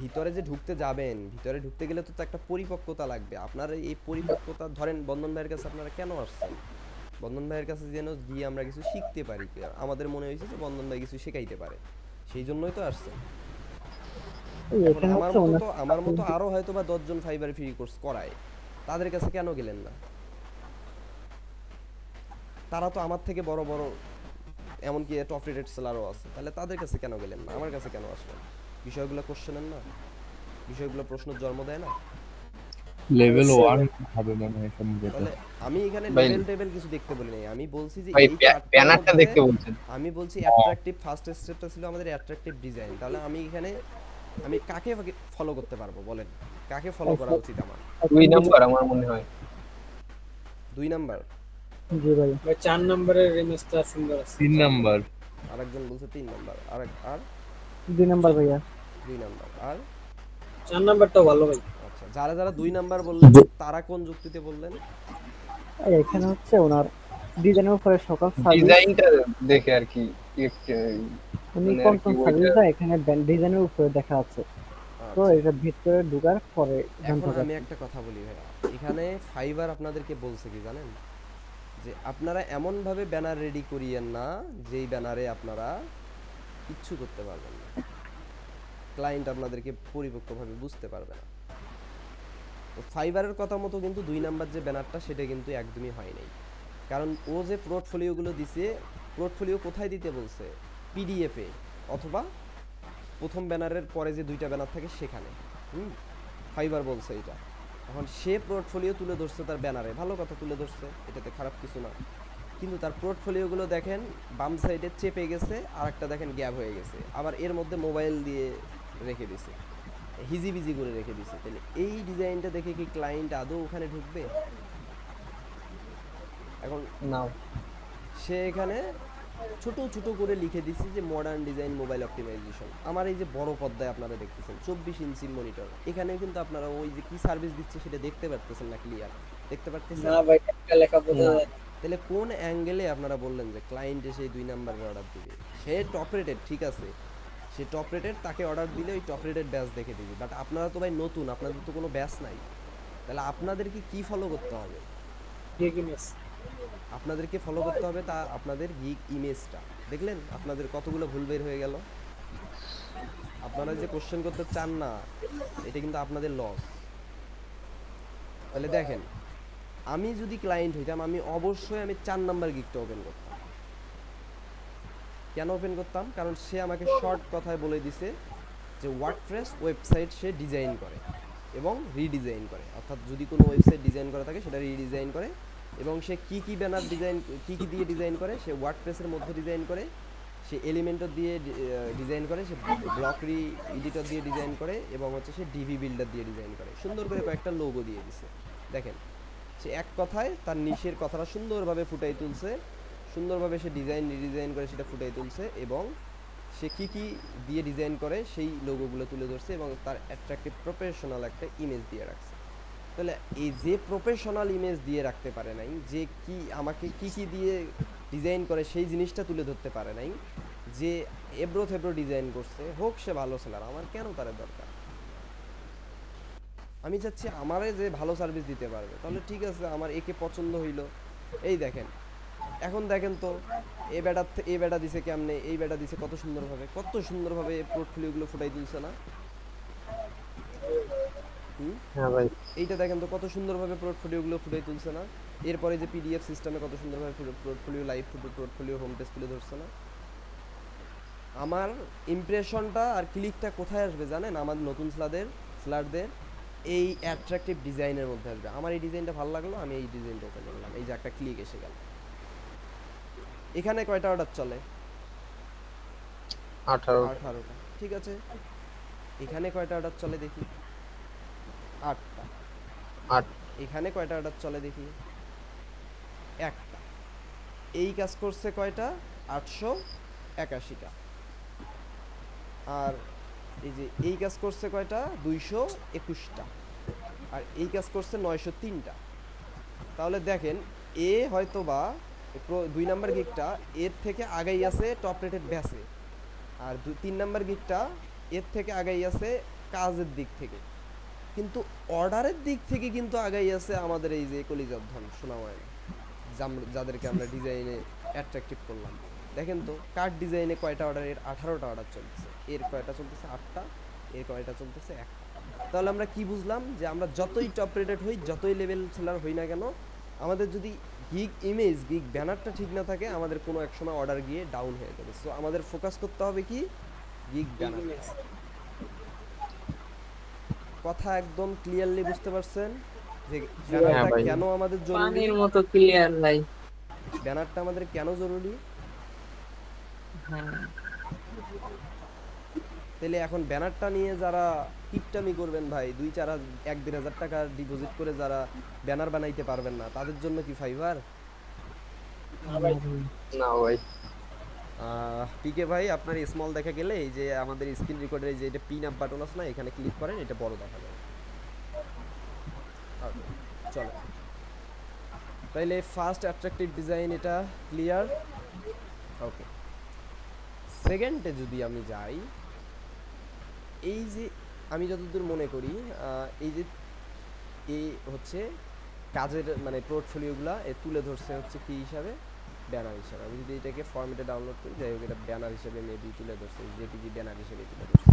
ভিতরে যে ঢুকতে যাবেন, ভিতরে ঢুকতে গেলে তো একটা পরিপক্কতা লাগবে। আপনার এই পরিপক্কতা ধরেন বন্ধন ভাইয়ের কাছে আপনারা কেন আসছেন? বন্ধন ভাইয়ের কাছে যেন গিয়ে আমরা কিছু শিখতে পারি, আমাদের মনে হয়েছে যে বন্ধন ভাই কিছু শেখাইতে পারে, সেই জন্যই তো আসছেন। আমার মতো আরো হয়তো বা 10 জন ফাইবার ফ্রি কোর্স করায়, তাদের কাছে কেন গেলেন না? তারা তো আমার থেকে বড় বড়, এমনকি টপ রেটেড সেলারও আছে, তাহলে তাদের কাছে কেন গেলেন না? আমার কাছে কেন আসলেন? বিষয়গুলো কোশ্চেনের না, বিষয়গুলো প্রশ্নের জন্ম দেয় না? লেভেল অবশ্যই 1 ভাই। হবে মনে হয় সম্ভবত। তাহলে আমি এখানে ভাই লেভেল টেবিল কিছু দেখতে বলি নাই, আমি বলছি যে ভাই এই চারটার ব্যানারটা মধ্যে দেখতে বলছেন। আমি বলছি ও, অ্যাট্রাকটিভ ফার্স্ট স্টেপটা ছিল আমাদের অ্যাট্রাকটিভ ডিজাইন। তাহলে আমি এখানে আমি কাকে ফলো করতে পারবো বলেন, কাকে ফলো করা উচিত আমার? 2 নাম্বার আমার মনে হয়। 2 নাম্বার, জি ভাই। ভাই 4 নম্বরের রিমেজটা সুন্দর আছে। 3 নাম্বার। আরেকজন বলছে 3 নাম্বার, আর 2 নাম্বার ভাইয়া। 2 নাম্বার, আর 4 নাম্বারটাও ভালো ভাই। আচ্ছা, যারা যারা 2 নাম্বার বললেন তারা কোন যুক্তিতে বললেন? আর এখানে হচ্ছে ওনার ডিজাইনের উপরে সকল সার্ভিস, ডিজাইনটা দেখে আর কি উনি মানে কোন আর কি কোন ওইটা সার্ভিসটা এখানে ডিজাইনের উপরে দেখা আছে। তো আচ্ছা, এটা ভিতরে ঢোকার পরে জানতে এখন আমি পারছি। একটা কথা বলি ভাইয়া, এখানে ফাইবার আপনাদেরকে বলছে কি জানেন, যে আপনারা এমন ভাবে ব্যানার রেডি করিয়েন না যেই ব্যানারে আপনারা কিচ্ছু করতে পারবেন না, ক্লায়েন্ট আপনাদেরকে পরিপক্কভাবে বুঝতে পারবে না। তো ফাইবারের কথা মতো কিন্তু 2 নাম্বার যে ব্যানারটা সেটা কিন্তু একদমই হয় নাই, কারণ ও যে পোর্টফোলিওগুলো দিছে, পোর্টফোলিও কোথায় দিতে বলছে? পিডিএফে, অথবা প্রথম ব্যানারের পরে যে 2টা ব্যানার থাকে সেখানে। ফাইবার বলছে এটা। এখন সে পোর্টফোলিও তুলে ধরছে তার ব্যানারে, ভালো কথা তুলে ধরছে, এটাতে খারাপ কিছু না, কিন্তু তার পোর্টফোলিওগুলো দেখেন বাম সাইডে চেপে গেছে, আর একটা দেখেন গ্যাপ হয়ে গেছে, আবার এর মধ্যে মোবাইল দিয়ে রেখে দিছে, হিজিবিজি করে রেখে দিছে। তাহলে এই ডিজাইনটা দেখে কি ক্লায়েন্ট আদৌ ওখানে ঢুকবে? এখন না সে এখানে ছোট ছোট করে লিখে দিছি যে মডার্ন ডিজাইন মোবাইল অপটিমাইজেশন। আমার এই যে বড় পর্দায় আপনারা দেখতেছেন 24 ইঞ্চি মনিটর, এখানে কিন্তু আপনারা ওই যে কি সার্ভিস দিচ্ছে সেটা দেখতে পারতেছেন না, ক্লিয়ার দেখতে পারতেছেন না ভাই একটা লেখা বোঝা যায়। তাহলে কোন অ্যাঙ্গেলে আপনারা বললেন যে ক্লায়েন্ট এসে 2 নাম্বারের অর্ডার দিবে? সে টপ রেটেড, ঠিক আছে, সে টপ রেটেড, তাকে অর্ডার দিলে ওই টপ রেটেড ব্যাচ দেখে দিবি, বাট আপনারা তো ভাই নতুন, আপনাদের তো কোনো ব্যাচ নাই, তাহলে আপনাদেরকে কি ফলো করতে হবে? ঠিক ইমেজ। আপনাদেরকে ফলো করতে হবে তা আপনাদের গিগ ইমেজটা। দেখলেন আপনাদের কতগুলো ভুল বের হয়ে গেল? আপনারা যে কোশ্চেন করতে চান না, এটা কিন্তু আপনাদের লস। তাহলে দেখেন, আমি যদি ক্লায়েন্ট হইতাম আমি অবশ্যই 4 নাম্বার গিগটা ওপেন করতাম। কেন ওপেন করতাম? কারণ সে আমাকে শর্ট কথায় বলে দিছে যে ওয়ার্ডপ্রেস ওয়েবসাইট সে ডিজাইন করে এবং রিডিজাইন করে, অর্থাৎ যদি কোনো ওয়েবসাইট ডিজাইন করা থাকে সেটা রিডিজাইন করে, এবং সে কি কি ব্যানার ডিজাইন, কি কি দিয়ে ডিজাইন করে, সে ওয়ার্ডপ্রেসের মধ্যে ডিজাইন করে, সে এলিমেন্টর দিয়ে ডিজাইন করে, সে ব্লক এডিটর দিয়ে ডিজাইন করে, এবং হচ্ছে সে ডিভি বিল্ডার দিয়ে ডিজাইন করে, সুন্দর করে কয়েকটা লোগো দিয়ে দিছে। দেখেন, সে এক কথায় তার নিশের কথাটা সুন্দরভাবে ফুটাই তুলছে, সুন্দরভাবে সে রিডিজাইন করে সেটা ফুটাই তুলছে, এবং সে কি কি দিয়ে ডিজাইন করে সেই লোগোগুলো তুলে ধরছে, এবং তার অ্যাট্রাকটিভ প্রফেশনাল একটা ইমেজ দিয়ে রাখছে। তাহলে এই যে প্রফেশনাল ইমেজ দিয়ে রাখতে পারে নাই, যে কি আমাকে কি কি দিয়ে ডিজাইন করে সেই জিনিসটা তুলে ধরতে পারে নাই, যে এবড়ো থেবড়ো ডিজাইন করছে, হোক সে ভালো সেলার, আমার কেন তার দরকার? আমি চাচ্ছি আমারে যে ভালো সার্ভিস দিতে পারবে, তাহলে ঠিক আছে, আমার একে পছন্দ হইলো। এই দেখেন, এখন দেখেন তো এই বেটা দিছে কেমনে, এই বেটা দিছে কত সুন্দরভাবে পোর্টফোলিওগুলো ফুটাই তুলছে না? হ্যাঁ ভাই এইটা দেখেন তো কত সুন্দরভাবে পোর্টফোলিওগুলো ফুটাই তুলছে না? এরপরে যে পিডিএফ সিস্টেমে কত সুন্দরভাবে portfolio live portfolio home page তুলে ধরছে না? আমার ইমপ্রেশনটা আর ক্লিকটা কোথায় আসবে জানেন? আমার নতুন স্লারদের এই অ্যাট্রাকটিভ ডিজাইনের মধ্যে আসবে। আমার এই ডিজাইনটা ভালো লাগলো, আমি এই ডিজাইনটা ওপেন করলাম, এই যে একটা ক্লিক এসে গেল। এখানে কয়টা অর্ডার চলে? 18টা, ঠিক আছে। এখানে কয়টা অর্ডার চলে দেখি? 8টা। 8 এখানে কয়টা অর্ডার চলে দেখি? 1টা। এই কাজ করছে কয়টা? 881টা। আর এই যে এই কাজ করছে কয়টা? 221টা। আর এই কাজ করছে 903টা। তাহলে দেখেন, এ হয়তো বা 2 নাম্বার গিগটা এর থেকে আগেই আছে টপ রেটেড ব্যাচে, আর 3 নাম্বার গিগটা এর থেকে আগেই আছে কাজের দিক থেকে, কিন্তু অর্ডারের দিক থেকে কিন্তু আগেই আছে আমাদের এই যে কলিজার ধন সোনাময়, যাদেরকে আমরা ডিজাইনে অ্যাট্রাকটিভ করলাম। দেখেন তো কার্ড ডিজাইনে কয়টা অর্ডার? এর 18টা অর্ডার চলতেছে। এর কয়টা চলতেছে? 8টা। এর কয়টা চলতেছে? 1টা। তাহলে আমরা কি বুঝলাম? যে আমরা যতই টপ রেটেড হই, যতই লেভেল সেলার হই না কেন, আমাদের যদি গিগ ইমেজ, গিগ ব্যানারটা ঠিক না থাকে, আমাদের কোনো এক সময় অর্ডার গিয়ে ডাউন হয়ে যাবে। সো আমাদের ফোকাস করতে হবে কি? Gig banner. কথা একদম ক্লিয়ারলি বুঝতে পারছেন যে হ্যাঁ ব্যানারটা ভাই। কেন আমাদের জরুরি? পানির মতো ক্লিয়ার ভাই। ব্যানারটা আমাদের কেন জরুরি? হ্যাঁ তাহলে এখন ব্যানারটা নিয়ে যারা কিপটামি করবেন ভাই, 2-4 1-2 হাজার টাকা ডিপোজিট করে যারা ব্যানার বানাইতে পারবেন না, তাদের জন্য কি ফাইবার? না ভাই। পিকে ভাই, আপনার স্মল দেখা গেলে এই যে আমাদের স্ক্রিন রেকর্ডের এই যে এটা পিন আপ বাটন আছে না, এখানে ক্লিক করেন, এটা বড় দেখা যাবে। ওকে, চলো তাইলে ফার্স্ট অ্যাট্রাকটিভ ডিজাইন এটা ক্লিয়ার। ওকে, সেকেন্ডে যদি আমি যাই, এই যে আমি যতদূর মনে করি এই যে এই হচ্ছে কাজের মানে পোর্টফোলিওগুলা এ তুলে ধরছে হচ্ছে কি হিসাবে, ব্যানার হিসাবে। আমি যদি এটাকে ফরম্যাটে ডাউনলোড করি, যাই হোক এটা ব্যানার হিসেবে মেবি তুলে ধরছে, জেপিজি ব্যানার হিসেবে তুলে ধরছে।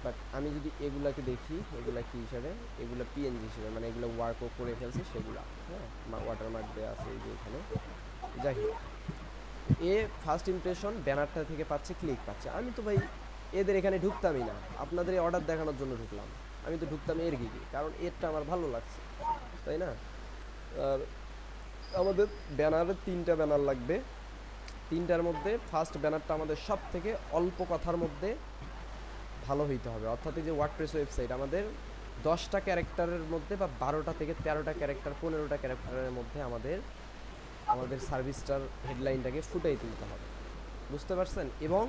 বাট আমি যদি এগুলাকে দেখি, এগুলা কি হিসাবে, এগুলা পিএনজি হিসেবে, মানে এগুলো ওয়ার্কও করে ফেলছে সেগুলা, হ্যাঁ ওয়াটারমার্ক দেওয়া আছে এই যে এখানে। যাই হোক, এ ফার্স্ট ইমপ্রেশন ব্যানারটা থেকে পাচ্ছে, ক্লিক পাচ্ছে। আমি তো ভাই এদের এখানে ঢুকতামই না, আপনাদের এই অর্ডার দেখানোর জন্য ঢুকলাম। আমি তো ঢুকতাম এর গিগে, কারণ এরটা আমার ভালো লাগছে, তাই না? আর আমাদের ব্যানারে 3টা ব্যানার লাগবে। 3টার মধ্যে ফার্স্ট ব্যানারটা আমাদের সব থেকে অল্প কথার মধ্যে ভালো হইতে হবে। অর্থাৎ এই যে ওয়ার্ডপ্রেস ওয়েবসাইট আমাদের 10টা ক্যারেক্টারের মধ্যে বা 12টা থেকে 13টা ক্যারেক্টার, 15টা ক্যারেক্টারের মধ্যে আমাদের সার্ভিসটার হেডলাইনটাকে ফুটাই তুলতে হবে, বুঝতে পারছেন? এবং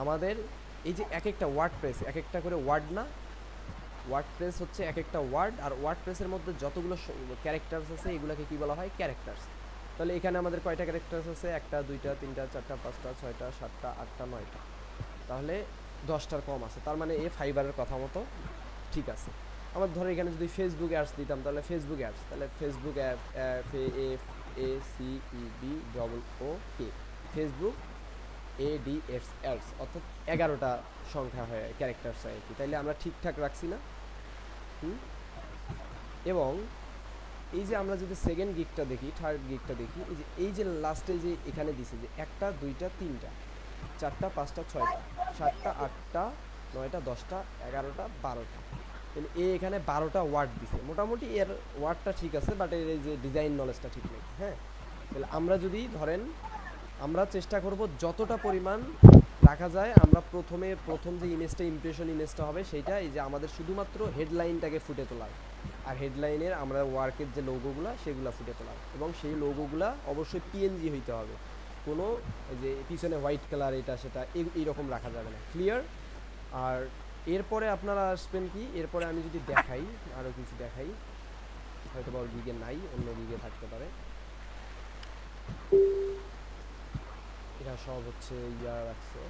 আমাদের এই যে এক একটা ওয়ার্ডপ্রেস এক একটা করে ওয়ার্ড না, ওয়ার্ডপ্রেস হচ্ছে এক একটা ওয়ার্ড, আর ওয়ার্ডপ্রেসের মধ্যে যতগুলো ক্যারেক্টার্স আছে এগুলোকে কি বলা হয়? ক্যারেক্টার্স। তাহলে এখানে আমাদের কয়টা ক্যারেক্টার্স আছে? 1টা 2টা 3টা 4টা 5টা 6টা 7টা 8টা 9টা, তাহলে 10টার কম আছে। তার মানে এ ফাইবারের কথা মতো ঠিক আছে। আমার ধরো এখানে যদি ফেসবুক অ্যাডস দিতাম, তাহলে ফেসবুক অ্যাডস, তাহলে ফেসবুক FACEBOOK, ফেসবুক ADS, অর্থাৎ 11টা সংখ্যা হয় ক্যারেক্টার্স হয় আর কি। তাইলে আমরা ঠিকঠাক রাখছি না? এবং এই যে আমরা যদি সেকেন্ড গিগটা দেখি, থার্ড গিগটা দেখি, এই যে লাস্টে যে এখানে দিছে যে 1টা 2টা 3টা 4টা 5টা 6টা 7টা 8টা 9টা 10টা 11টা 12টা, তাহলে এখানে 12টা ওয়ার্ড দিছে। মোটামুটি এর ওয়ার্ডটা ঠিক আছে, বাট এর এই যে ডিজাইন নলেজটা ঠিক নেই। হ্যাঁ, তাহলে আমরা যদি ধরেন আমরা চেষ্টা করব যতটা পরিমাণ রাখা যায়, আমরা প্রথম যে ইমেজটা হবে সেইটা এই যে আমাদের শুধুমাত্র হেডলাইনটাকে ফুটে তোলার, আর হেডলাইনের আমরা ওয়ার্কের যে লোগোগুলা সেগুলা ফুটে তোলার, এবং সেই লোগোগুলা অবশ্যই পিএনজি হইতে হবে, কোনো যে পিছনে হোয়াইট কালার এটা সেটা এইরকম রাখা যাবে না। ক্লিয়ার? আর এরপরে আপনারা আসবেন কি, এরপরে আমি যদি দেখাই, আরও কিছু দেখাই, হয়তো বা ওর গিগে নাই, অন্য গিগে থাকতে পারে। এরা সব হচ্ছে ইয়া রাখছে,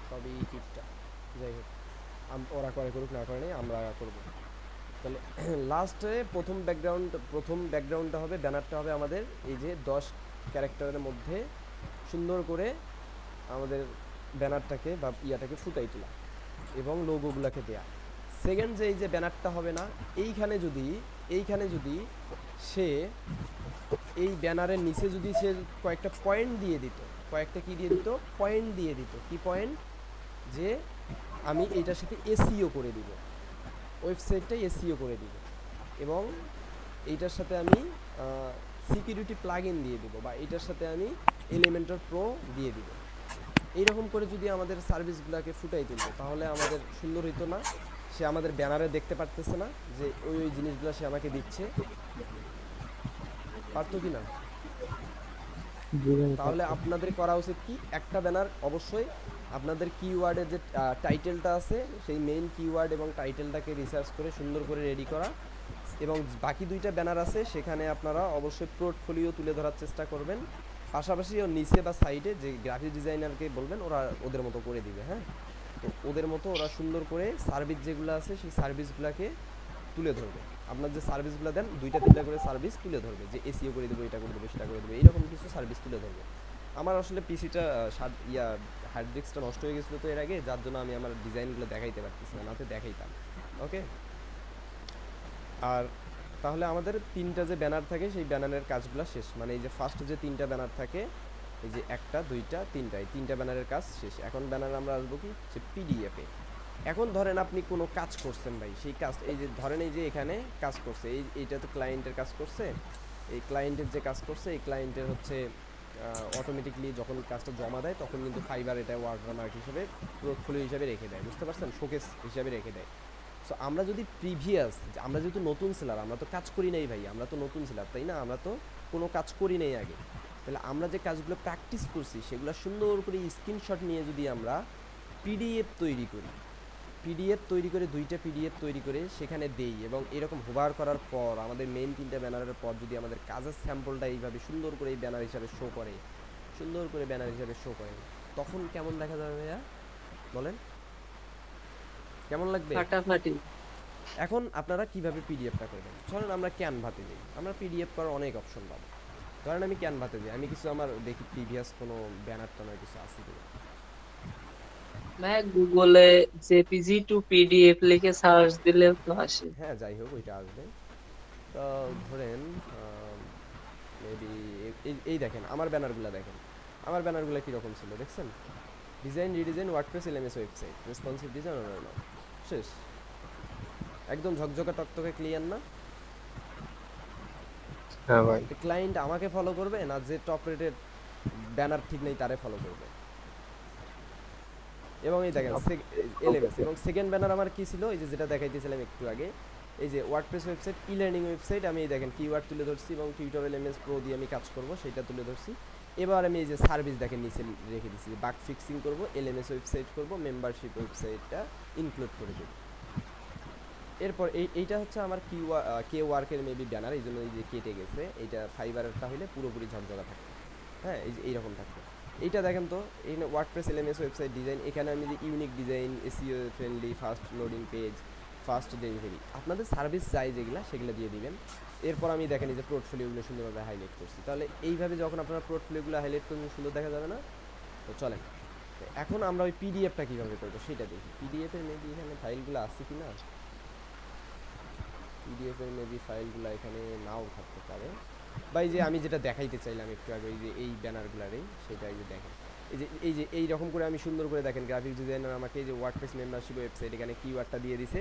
সবই ঠিকটা। যাই হোক, ওরা করে করুক, না করে নেই, আমরা করবো। তাহলে লাস্টে প্রথম ব্যাকগ্রাউন্ডটা হবে, ব্যানারটা হবে আমাদের এই যে 10 ক্যারেক্টারের মধ্যে সুন্দর করে আমাদের ব্যানারটাকে বা ইয়াটাকে ফুটাই তোলা এবং লোগোগুলোকে দেয়া। সেকেন্ড যে এই যে ব্যানারটা হবে না, এইখানে যদি সে এই ব্যানারের নিচে যদি সে কয়েকটা পয়েন্ট দিয়ে দিত, পয়েন্ট দিয়ে দিত, কি পয়েন্ট? যে আমি এইটার সাথে এসইও করে দিব, ওয়েবসাইটটা এসইও করে দিব, এবং এইটার সাথে আমি সিকিউরিটি প্লাগইন দিয়ে দিব, বা এইটার সাথে আমি এলিমেন্টর প্রো দিয়ে দিব। এইরকম করে যদি আমাদের সার্ভিসগুলোকে ফুটাই তুলতো, তাহলে আমাদের সুন্দর হইতো না? সে আমাদের ব্যানারে দেখতে পারতেছে না যে ওই জিনিসগুলো সে আমাকে দিচ্ছে, পারতো কি না? তাহলে আপনাদের করা উচিত কি, একটা ব্যানার অবশ্যই আপনাদের কিওয়ার্ডের যে টাইটেলটা আছে সেই মেইন কিওয়ার্ড এবং টাইটেলটাকে রিসার্চ করে সুন্দর করে রেডি করা, এবং বাকি 2টা ব্যানার আছে সেখানে আপনারা অবশ্যই পোর্টফোলিও তুলে ধরার চেষ্টা করবেন। পাশাপাশি ওর নিচে বা সাইডে যে গ্রাফিক ডিজাইনারকে বলবেন, ওরা ওদের মতো করে দিবে। হ্যাঁ, তো ওদের মতো ওরা সুন্দর করে সার্ভিস যেগুলো আছে সেই সার্ভিসগুলোকে তুলে ধরবে। আপনার যে সার্ভিসগুলো দেন 2টা 3টা করে সার্ভিস তুলে ধরবে, যে এসইও করে দেবো, এটা করে দেবো, সেটা করে দেবো, এইরকম কিছু সার্ভিস তুলে ধরবে। আমার আসলে পিসিটা হার্ড ডিস্কটা নষ্ট হয়ে গেছিলো তো এর আগে, যার জন্য আমি আমার ডিজাইনগুলো দেখাইতে পারতেছি না, নাতে দেখাইতাম। ওকে, আর তাহলে আমাদের 3টা যে ব্যানার থাকে সেই ব্যানারের কাজগুলো শেষ, মানে এই যে ফার্স্ট যে 3টা ব্যানার থাকে, এই যে 1টা 2টা 3টা, এই 3টা ব্যানারের কাজ শেষ। এখন ব্যানার আমরা আসবো কি যে পিডিএফে। এখন ধরেন আপনি কোনো কাজ করছেন ভাই, সেই কাজ এই যে ধরেন এই যে এখানে কাজ করছে, এইটা তো ক্লায়েন্টের কাজ করছে, এই ক্লায়েন্টের যে কাজ করছে এই ক্লায়েন্টের হচ্ছে অটোমেটিকলি যখন কাজটা জমা দেয় তখন কিন্তু ফাইবার এটা ওয়াটারমার্ক হিসেবে পোর্টফোলিও হিসেবে রেখে দেয়, বুঝতে পারছেন, শোকেস হিসেবে রেখে দেয়। সো আমরা যদি প্রিভিয়াস, আমরা যেহেতু নতুন সেলার, আমরা তো কাজ করি নাই ভাই, আমরা তো নতুন সেলার, তাই না, আমরা তো কোনো কাজ করি নাই আগে, তাহলে আমরা যে কাজগুলো প্র্যাকটিস করছি সেগুলো সুন্দর করে স্ক্রিনশট নিয়ে যদি আমরা পিডিএফ তৈরি করি, পিডিএফ তৈরি করে 2টা পিডিএফ তৈরি করে সেখানে দেই, এবং এরকম হোভার করার পর আমাদের মেইন 3টা ব্যানারের পর যদি আমাদের কাজের স্যাম্পলটা এইভাবে সুন্দর করে এই ব্যানার হিসাবে শো করে, সুন্দর করে ব্যানার হিসাবে শো করে, তখন কেমন দেখা যাবে ভাইয়া বলেন, কেমন লাগবে? ফাটাফাটি। এখন আপনারা কিভাবে পিডিএফটা করবেন, ধরেন আমরা ক্যানভাতে যাই, আমরা পিডিএফ করার অনেক অপশন পাবো। ধরেন আমি ক্যানভাতে যাই, আমি কিছু আমার দেখি প্রিভিয়াস কোনো ব্যানার টানার কিছু আছে কিনা। ভাই গুগলে জেপিজি টু পিডিএফ লিখে সার্চ দিলেও তো আসে। হ্যাঁ যাই হোক ওইটা আসবে। তো ধরেন মেবি এই দেখেন আমার ব্যানারগুলো, দেখেন আমার ব্যানারগুলো কীরকম ছিল দেখছেন, design redesign WordPress LMS website responsive design শেষ, একদম ঝকঝকে টকটকে ক্লিয়ার না? হ্যাঁ ভাই। ক্লায়েন্ট আমাকে ফলো করবে না যে টপ রেটেড ব্যানার ঠিক নেই তারে ফলো করবে? এবং এই দেখেন এলএমএস, এবং সেকেন্ড ব্যানার আমার কি ছিল, এই যে যেটা দেখাইতেছিলাম একটু আগে, এই যে WordPress website e learning website, আমি এই দেখেন কিওয়ার্ড তুলে ধরছি এবং টিউটোরিয়াল এমএস প্রো দিয়ে আমি কাজ করব সেটা তুলে ধরছি। এবার আমি এই যে সার্ভিস দেখেন নিচে রেখে দিচ্ছি, বাগ ফিক্সিং করব, এলএমএস ওয়েবসাইট করব, মেম্বারশিপ ওয়েবসাইটটা ইনক্লুড করে দেব। এরপর এইটা হচ্ছে আমার কে ওয়ার্কের মেবি ব্যানার, এই জন্য এই যে কেটে গেছে, এইটা ফাইবারেরটা হলে পুরোপুরি ঝকঝকা থাকে, হ্যাঁ এই যে এইরকম থাকবে। এইটা দেখেন তো এখানে ওয়ার্ডপ্রেস এলএমএস ওয়েবসাইট ডিজাইন, এখানে আমি যে unique design, SEO friendly, fast loading page, fast delivery, আপনাদের সার্ভিস চাই যেগুলো সেগুলো দিয়ে দিবেন। এরপর আমি দেখেন এই যে পোর্টফোলিওগুলো সুন্দরভাবে হাইলাইট করছি, তাহলে এইভাবে যখন আপনারা পোর্টফোলিওগুলো হাইলাইট করবেন সুন্দর দেখা যাবে না? তো চলেন এখন আমরা ওই পিডিএফটা কীভাবে করবো সেটা দেখি। পিডিএফের মেবি এখানে ফাইলগুলো আছে কি না, পিডিএফের মেবি ফাইলগুলো এখানে নাও থাকতে পারে, বা এই যে আমি যেটা দেখাইতে চাইলাম একটু আগে, এই যে এই ব্যানারগুলারই সেটা এই যে দেখেন, এই যে এই রকম করে আমি সুন্দর করে দেখেন গ্রাফিক ডিজাইনার আমাকে এই যে ওয়ার্ডপ্রেস মেম্বারশিপ ওয়েবসাইট এখানে কিওয়ার্ডটা দিয়ে দিছে,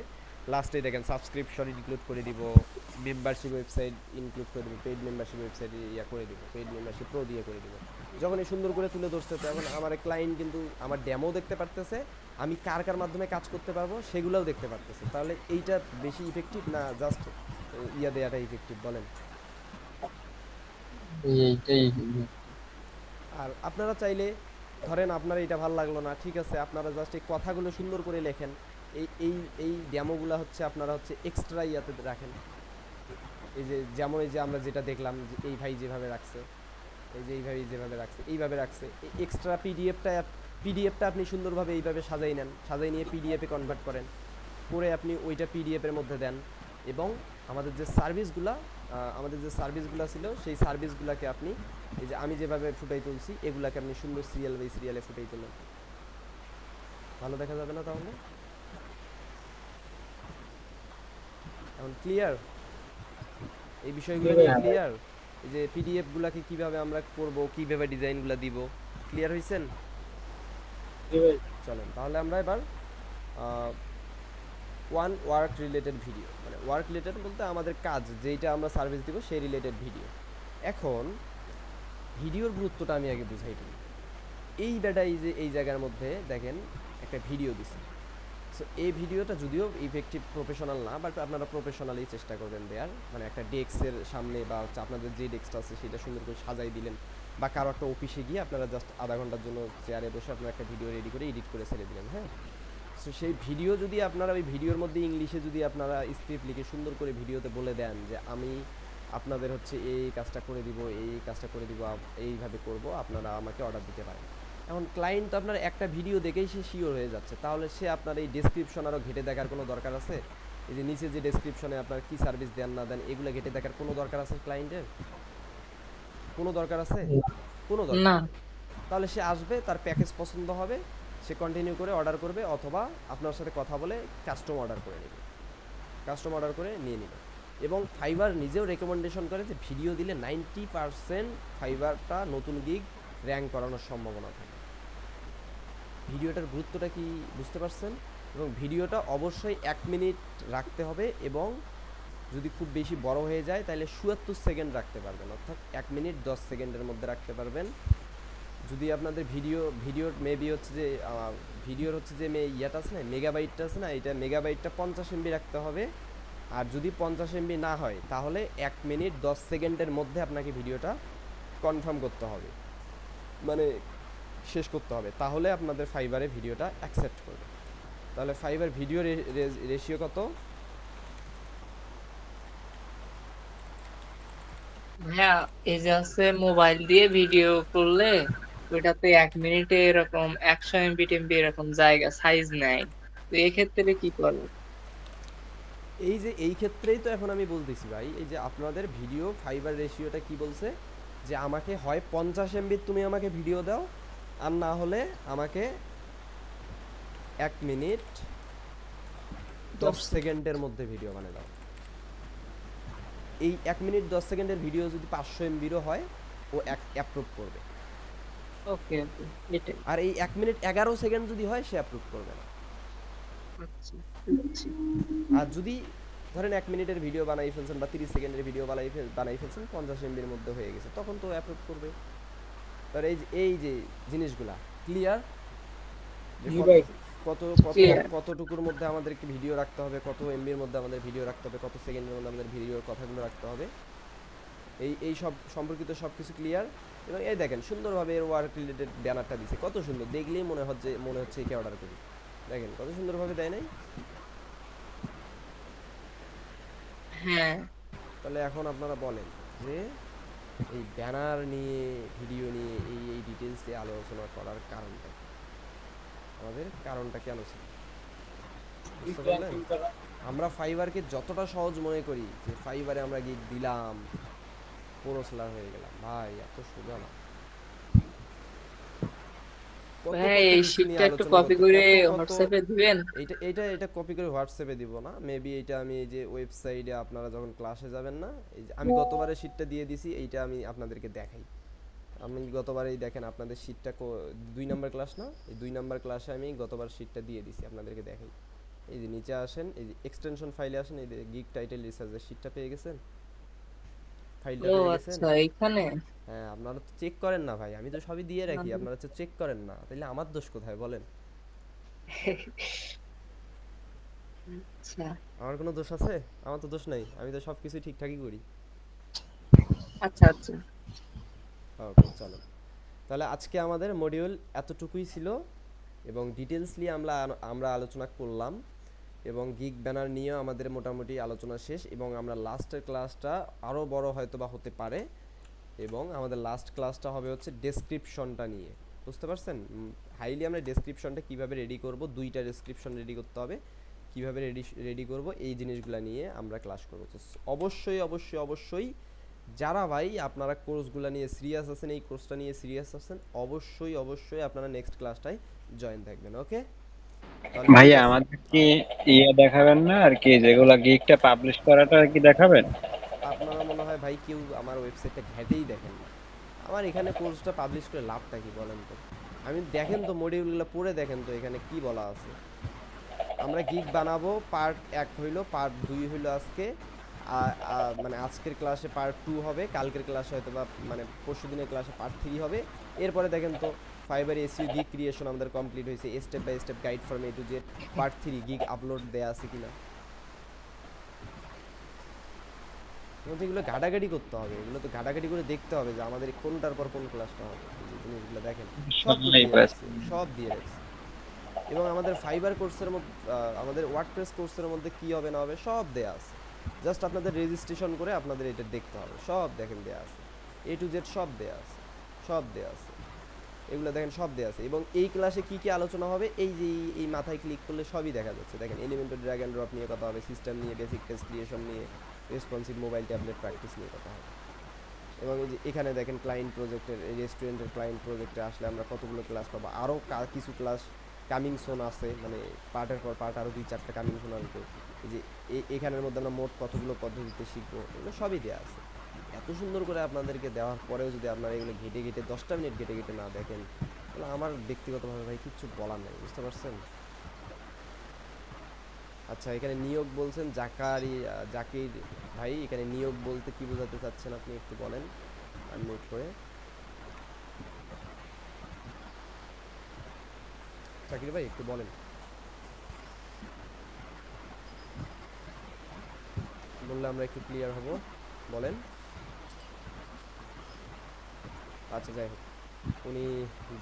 লাস্টে দেখেন সাবস্ক্রিপশন ইনক্লুড করে দিব, মেম্বারশিপ ওয়েবসাইট ইনক্লুড করে দিব, পেইড মেম্বারশিপ ওয়েবসাইট ইয়া করে দিব, পেইড মেম্বারশিপ প্রো দিয়ে করে দিব। যখন এই সুন্দর করে তুলে ধরছে তখন আমার ক্লায়েন্ট কিন্তু আমার ডেমো দেখতে পারতেছে, আমি কার কার মাধ্যমে কাজ করতে পারবো সেগুলোও দেখতে পারতেছে। তাহলে এইটা বেশি ইফেক্টিভ না জাস্ট ইয়া দেওয়াটা ইফেক্টিভ বলেন? এইটাই। আর আপনারা চাইলে ধরেন আপনার এটা ভালো লাগলো না, ঠিক আছে, আপনারা জাস্ট এই কথাগুলো সুন্দর করে লেখেন, এই এই এই ডেমোগুলো হচ্ছে আপনারা হচ্ছে এক্সট্রা ইয়াতে রাখেন, এই যে যেমন এই যে আমরা যেটা দেখলাম যে এই ভাই যেভাবে রাখছে, এই যে এই ভাই যেভাবে রাখছে এইভাবে রাখছে, এক্সট্রা পিডিএফটা আপনি সুন্দরভাবে এইভাবে সাজাই নেন, সাজাই নিয়ে পিডিএফে কনভার্ট করেন, করে আপনি ওইটা পিডিএফের মধ্যে দেন, এবং আমাদের যে সার্ভিসগুলো ছিল সেই সার্ভিসগুলোকে আপনি এই যে আমি যেভাবে ফুটাই তুলছি এগুলাকে আপনি সুন্দর সিরিয়াল বাই সিরিয়ালে ফুটাই তুলেন, ভালো দেখা যাবে না তাহলে? এখন ক্লিয়ার এই বিষয়গুলো নিয়ে? ক্লিয়ার এই যে পিডিএফগুলোকে কিভাবে আমরা করব, কিভাবে ডিজাইনগুলো দিব, ক্লিয়ার হইছেন? চলেন তাহলে আমরা এবার ওয়ার্ক রিলেটেড ভিডিও, মানে ওয়ার্ক রিলেটেড বলতে আমাদের কাজ যেটা আমরা সার্ভিস দিব সেই রিলেটেড ভিডিও। এখন ভিডিওর গুরুত্বটা আমি আগে বুঝাই দিই। এই এই জায়গার মধ্যে দেখেন একটা ভিডিও দিছে, সো এই ভিডিওটা যদিও ইফেক্টিভ প্রফেশনাল না, বাট আপনারা প্রফেশনালি চেষ্টা করবেন দেয়ার, মানে একটা ডেস্কের সামনে বা হচ্ছে আপনাদের যে ডেস্কটা আছে সেটা সুন্দর করে সাজাই দিলেন, বা কারো একটা অফিসে গিয়ে আপনারা জাস্ট আধা ঘন্টার জন্য চেয়ারে বসে আপনারা একটা ভিডিও রেডি করে এডিট করে ছেড়ে দিলেন, হ্যাঁ। সো সেই ভিডিও যদি আপনারা ওই ভিডিওর মধ্যে ইংলিশে যদি আপনারা স্ক্রিপ্ট লিখে সুন্দর করে ভিডিওতে বলে দেন যে আমি আপনাদের হচ্ছে এই কাজটা করে দিব, এই কাজটা করে দিব, এইভাবে করব, আপনারা আমাকে অর্ডার দিতে পারেন। এখন ক্লায়েন্ট তো আপনার একটা ভিডিও দেখেই সে শিওর হয়ে যাচ্ছে, তাহলে সে আপনার এই ডেসক্রিপশন আরও ঘেটে দেখার কোনো দরকার আছে? এই যে নিচে যে ডেসক্রিপশনে আপনার কী সার্ভিস দেন না দেন এগুলো ঘেটে দেখার কোনো দরকার আছে ক্লায়েন্টের? কোনো দরকার আছে? কোনো দরকার না। তাহলে সে আসবে, তার প্যাকেজ পছন্দ হবে, সে কন্টিনিউ করে অর্ডার করবে, অথবা আপনার সাথে কথা বলে কাস্টম অর্ডার করে নিয়ে নেবে। এবং ফাইবার নিজেও রেকমেন্ডেশন করে যে ভিডিও দিলে 90% ফাইবারটা নতুন গিগ র্যাঙ্ক করানোর সম্ভাবনা থাকে। ভিডিওটার গুরুত্বটা কি বুঝতে পারছেন? এবং ভিডিওটা অবশ্যই 1 মিনিট রাখতে হবে, এবং যদি খুব বেশি বড় হয়ে যায় তাহলে ৭৪ সেকেন্ড রাখতে পারবেন, অর্থাৎ 1 মিনিট 10 সেকেন্ডের মধ্যে রাখতে পারবেন। যদি আপনাদের ভিডিওর মেবি হচ্ছে যে ভিডিওর হচ্ছে যে ইয়াটা আছে না, মেগাবাইটটা আছে না, এটা মেগাবাইটটা 50 MB রাখতে হবে। আর যদি 50 MB না হয় তাহলে 1 মিনিট 10 সেকেন্ডের মধ্যে আপনাকে ভিডিওটা কনফার্ম করতে হবে, মানে শেষ করতে হবে, তাহলে আপনাদের ফাইবারে ভিডিওটা অ্যাকসেপ্ট করবে। তাহলে ফাইবার ভিডিও রেশিও কত? হ্যাঁ, এই যে আছে মোবাইল দিয়ে ভিডিও করলে ওইটাতে 1 মিনিটে এরকম 100 MB টেমবি এরকম জায়গা সাইজ নেয়। তো এই ক্ষেত্রে কি করবো? এই যে এই ক্ষেত্রেই তো এখন আমি বলতেছি ভাই, এই যে আপনাদের ভিডিও ফাইবার রেশিওটা কি বলছে যে আমাকে হয় 50 MB তুমি আমাকে ভিডিও দাও, আর না হলে আমাকে 1 মিনিট 10 সেকেন্ডের মধ্যে ভিডিও বানিয়ে দাও। এই 1 মিনিট 10 সেকেন্ডের ভিডিও যদি 500 MBরও হয় ও অ্যাপ্রুভ করবে। ওকে ওকে, এটাই। আর এই 1 মিনিট 11 সেকেন্ড যদি হয় সে অ্যাপ্রুভ করবে না। আচ্ছা, বুঝছি। আর যদি ধরেন 1 মিনিটের ভিডিও বানাই ফেলছেন বা 30 সেকেন্ডের ভিডিও বানাই ফেলছেন 50 MBর মধ্যে হয়ে গেছে, তখন তো অ্যাপ্রুভ করবে। আর এই যে জিনিসগুলা ক্লিয়ার, জি ভাই। কতটুকুর মধ্যে আমাদেরকে ভিডিও রাখতে হবে, কত MBর মধ্যে আমাদের ভিডিও রাখতে হবে, কত সেকেন্ডের মধ্যে আমাদের ভিডিওর কথাগুলো রাখতে হবে, এই সব সম্পর্কিত সব কিছু ক্লিয়ার। এবং এই দেখেন সুন্দরভাবে এর ওয়ার্ক রিলেটেড ব্যানারটা দিছে, কত সুন্দর, দেখলেই মনে হচ্ছে একে অর্ডার করি। দেখেন কত সুন্দরভাবে দেয় নাই? হ্যাঁ, তাহলে এখন আপনারা বলেন যে এই ব্যানার নিয়ে ভিডিও নিয়ে এই ডিটেলস দিয়ে আলোচনা করার কারণটা কি? আমাদের কারণটা কেন ছিল বুঝতে পারলেন? আমরা ফাইবারকে যতটা সহজ মনে করি যে ফাইবারে আমরা গিগ দিলাম পুরো সেলার হয়ে গেলাম, ভাই এত সোজা না। ভাই এই শীটটা একটু কপি করে হোয়াটসঅ্যাপে দিবেন। এটা কপি করে হোয়াটসঅ্যাপে দিব না, মেবি এটা আমি এই যে ওয়েবসাইটে আপনারা যখন ক্লাসে যাবেন না, এই যে আমি গতবারে শীটটা দিয়ে দিছি, এইটা আমি আপনাদেরকে দেখাই। আমি গতবারেই দেখেন আপনাদের শীটটা 2 নাম্বার ক্লাস না, এই 2 নাম্বার ক্লাসে আমি গতবার শীটটা দিয়ে দিছি, আপনাদেরকে দেখাই। এই যে নিচে আসেন, এই যে এক্সটেনশন ফাইলে আসেন, এই যে গিগ টাইটেল রিসার্চের শীটটা পেয়ে গেছেন, ফাইলটা ও পেয়ে গেছেন? আচ্ছা, এইখানে। হ্যাঁ, আপনারা তো চেক করেন না ভাই, আমি তো সবই দিয়ে রাখি, আপনারা তো চেক করেন না, তাহলে আমার দোষ কোথায় বলেন? আচ্ছা আমার কোনো দোষ আছে? আমার তো দোষ নাই, আমি তো সবকিছু ঠিকঠাকই করি। আচ্ছা আচ্ছা, ওকে চলো, তাহলে আজকে আমাদের মডিউল এতটুকুই ছিল, এবং ডিটেলসলি আমরা আলোচনা করলাম, এবং গিগ ব্যানার নিয়েও আমাদের মোটামুটি আলোচনা শেষ, এবং আমরা লাস্টের ক্লাসটা আরও বড় হয়তো বা হতে পারে, এবং আমাদের লাস্ট ক্লাসটা হবে হচ্ছে ডেসক্রিপশনটা নিয়ে, বুঝতে পারছেন? হাইলি আমরা ডেসক্রিপশনটা কীভাবে রেডি করব, 2টা ডেসক্রিপশন রেডি করতে হবে, কীভাবে রেডি করব, এই জিনিসগুলো নিয়ে আমরা ক্লাস করব। তো অবশ্যই অবশ্যই অবশ্যই যারা ভাই আপনারা কোর্সগুলো নিয়ে সিরিয়াস আছেন, এই কোর্সটা নিয়ে সিরিয়াস আছেন, অবশ্যই অবশ্যই আপনারা নেক্সট ক্লাসটায় জয়েন থাকবেন। ওকে ভাইয়া, আমাদের কি দেখাবেন না আর কি, যেগুলা গিগটা পাবলিশ করাটা কি দেখাবেন? আপনারা মনে হয় ভাই কেউ আমার ওয়েবসাইটটা ঘেটেই দেখেন না। আমার এখানে কোর্সটা পাবলিশ করে লাভটা কি বলেন তো? আমি দেখেন তো মডিউলগুলো পড়ে দেখেন তো এখানে কি বলা আছে। আমরা গিগ বানাবো, পার্ট 1 হইলো, পার্ট 2 হইলো আজকে, মানে আজকের ক্লাসে পার্ট 2 হবে, কালকের ক্লাসে হয়তো বা মানে পরশু দিনের ক্লাসে পার্ট 3 হবে। এরপরে দেখেন তো ফাইবার এসইউ গিগ ক্রিয়েশন আমাদের কমপ্লিট হয়েছে, step by step guide from A to Z, part 3 gig upload দেয়া আছে কিনা, এগুলো ঘাটাঘাটি করতে হবে, এগুলো তো ঘাটাঘাটি করে দেখতে হবে যে আমাদের কোনটার পর কোন ক্লাসটা হবে। এই জিনিসগুলো দেখেন সব দিয়ে রাখছি, এবং আমাদের ফাইবার কোর্সের মধ্যে আমাদের ওয়ার্ডপ্রেস কোর্সের মধ্যে কি হবে না হবে সব দেয়া আছে, জাস্ট আপনাদের রেজিস্ট্রেশন করে আপনাদের এটা দেখতে হবে, সব দেখেন দেয়া আছে, এ টু জেড সব দেয়া আছে, সব দেয়া আছে, এগুলো দেখেন সব দেয়া আছে। এবং এই ক্লাসে কি কি আলোচনা হবে, এই যে এই মাথায় ক্লিক করলে সবই দেখা যাচ্ছে। দেখেন এলিমেন্টারি ড্র্যাগ অ্যান্ড ড্রপ নিয়ে কথা হবে, সিস্টেম নিয়ে, বেসিক টেস্ট ক্রিয়েশন নিয়ে, রেসপন্সিভ মোবাইল ট্যাবলেট প্র্যাকটিস নিয়ে কথা হবে। এবং এই যে এখানে দেখেন ক্লায়েন্ট প্রজেক্টের, এই রেস্টুরেন্টের ক্লায়েন্ট প্রজেক্টে আসলে আমরা কতগুলো ক্লাস পাবো, আরও কিছু ক্লাস কামিং সোন আছে, মানে পার্টের পর পার্ট আরও 2-4টা কামিং সোন আসবে। এই যে এখানের মধ্যে আমরা মোট কতগুলো পদ্ধতিতে শিখবো, এগুলো সবই দেওয়া আছে। এত সুন্দর করে আপনাদেরকে দেওয়ার পরেও যদি আপনারা এগুলো ঘেটে ঘেটে 10টা মিনিট ঘেটে ঘেটে না দেখেন, তাহলে আমার ব্যক্তিগতভাবে ভাই কিচ্ছু বলার নেই, বুঝতে পারছেন? আচ্ছা, এখানে নিয়োগ বলছেন জাকির ভাই, এখানে নিয়োগ বলতে কি বোঝাতে চাচ্ছেন আপনি একটু বলেন আনমিউট করে। জাকির ভাই একটু বলেন, বললে আমরা একটু ক্লিয়ার হব, বলেন। আচ্ছা, যাই হোক, উনি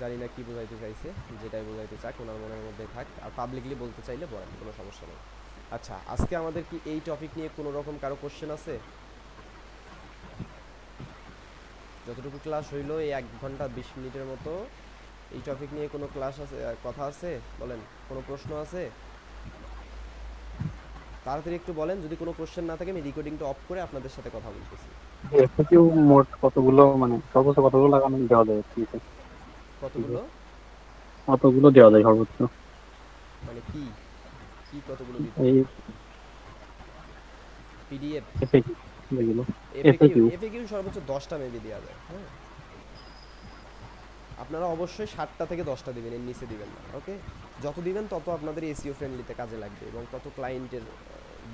জানি না কি বোঝাইতে চাইছে, যেটাই বোঝাইতে চাক ওনার মনের মধ্যে থাক, আর পাবলিকলি বলতে চাইলে বলেন, কোনো সমস্যা নেই। আচ্ছা, আজকে আমাদের কি এই টপিক নিয়ে কোনো রকম কারো কোশ্চেন আছে? যতটুকু ক্লাস হইলো এই 1 ঘন্টা 20 মিনিটের মতো, এই টপিক নিয়ে কোনো ক্লাস আছে, কথা আছে? বলেন, কোনো প্রশ্ন আছে? তাড়াতাড়ি একটু বলেন, যদি কোনো কোশ্চেন না থাকে আমি রেকর্ডিংটা অফ করে আপনাদের সাথে কথা বলতেছি। এফএকিউ মোট কতগুলো, মানে সর্বোচ্চ কতগুলো লাগানো দেওয়া যায়? ঠিক আছে, কতগুলো দেওয়া যায় সর্বোচ্চ? মানে কি কি কতগুলো দিতে এই পিডিএফ এফএকিউ যেগুলো, এফএকিউ সর্বোচ্চ 10টা মেবি দেওয়া যায়। হ্যাঁ, আপনারা অবশ্যই 7টা থেকে 10টা দিবেন, এর নিচে দিবেন না। ওকে, যত দিবেন তত আপনাদের এসইও ফ্রেন্ডলিতে কাজে লাগবে এবং তত ক্লায়েন্টের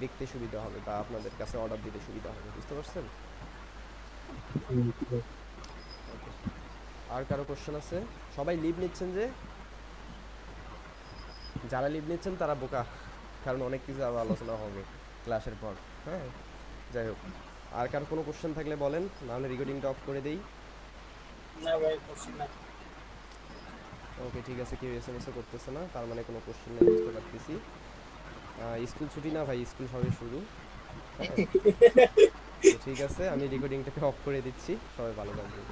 দেখতে সুবিধা হবে বা আপনাদের কাছে অর্ডার দিতে সুবিধা হবে, বুঝতে পারছেন? ওকে, আর কারো কোশ্চেন আছে? সবাই লিভ নিচ্ছেন যে? যারা লিভ নিচ্ছেন তারা বোকা, কারণ অনেক কিছু আবার আলোচনা হবে ক্লাসের পর। হ্যাঁ, যাই হোক, আর কারো কোনো কোশ্চেন থাকলে বলেন, নাহলে রেকর্ডিংটা অফ করে দেই। না ভাই কোশ্চেন নাই। ওকে, ঠিক আছে, কেউ এসএমএসও করতেছে না, তার মানে কোনো কোশ্চেন নেই, বুঝতে পারতেছি। স্কুল ছুটি না ভাই, স্কুল সবে শুরু। হ্যাঁ, তো ঠিক আছে, আমি রেকর্ডিংটাকে অফ করে দিচ্ছি, সবাই ভালো থাকবেন।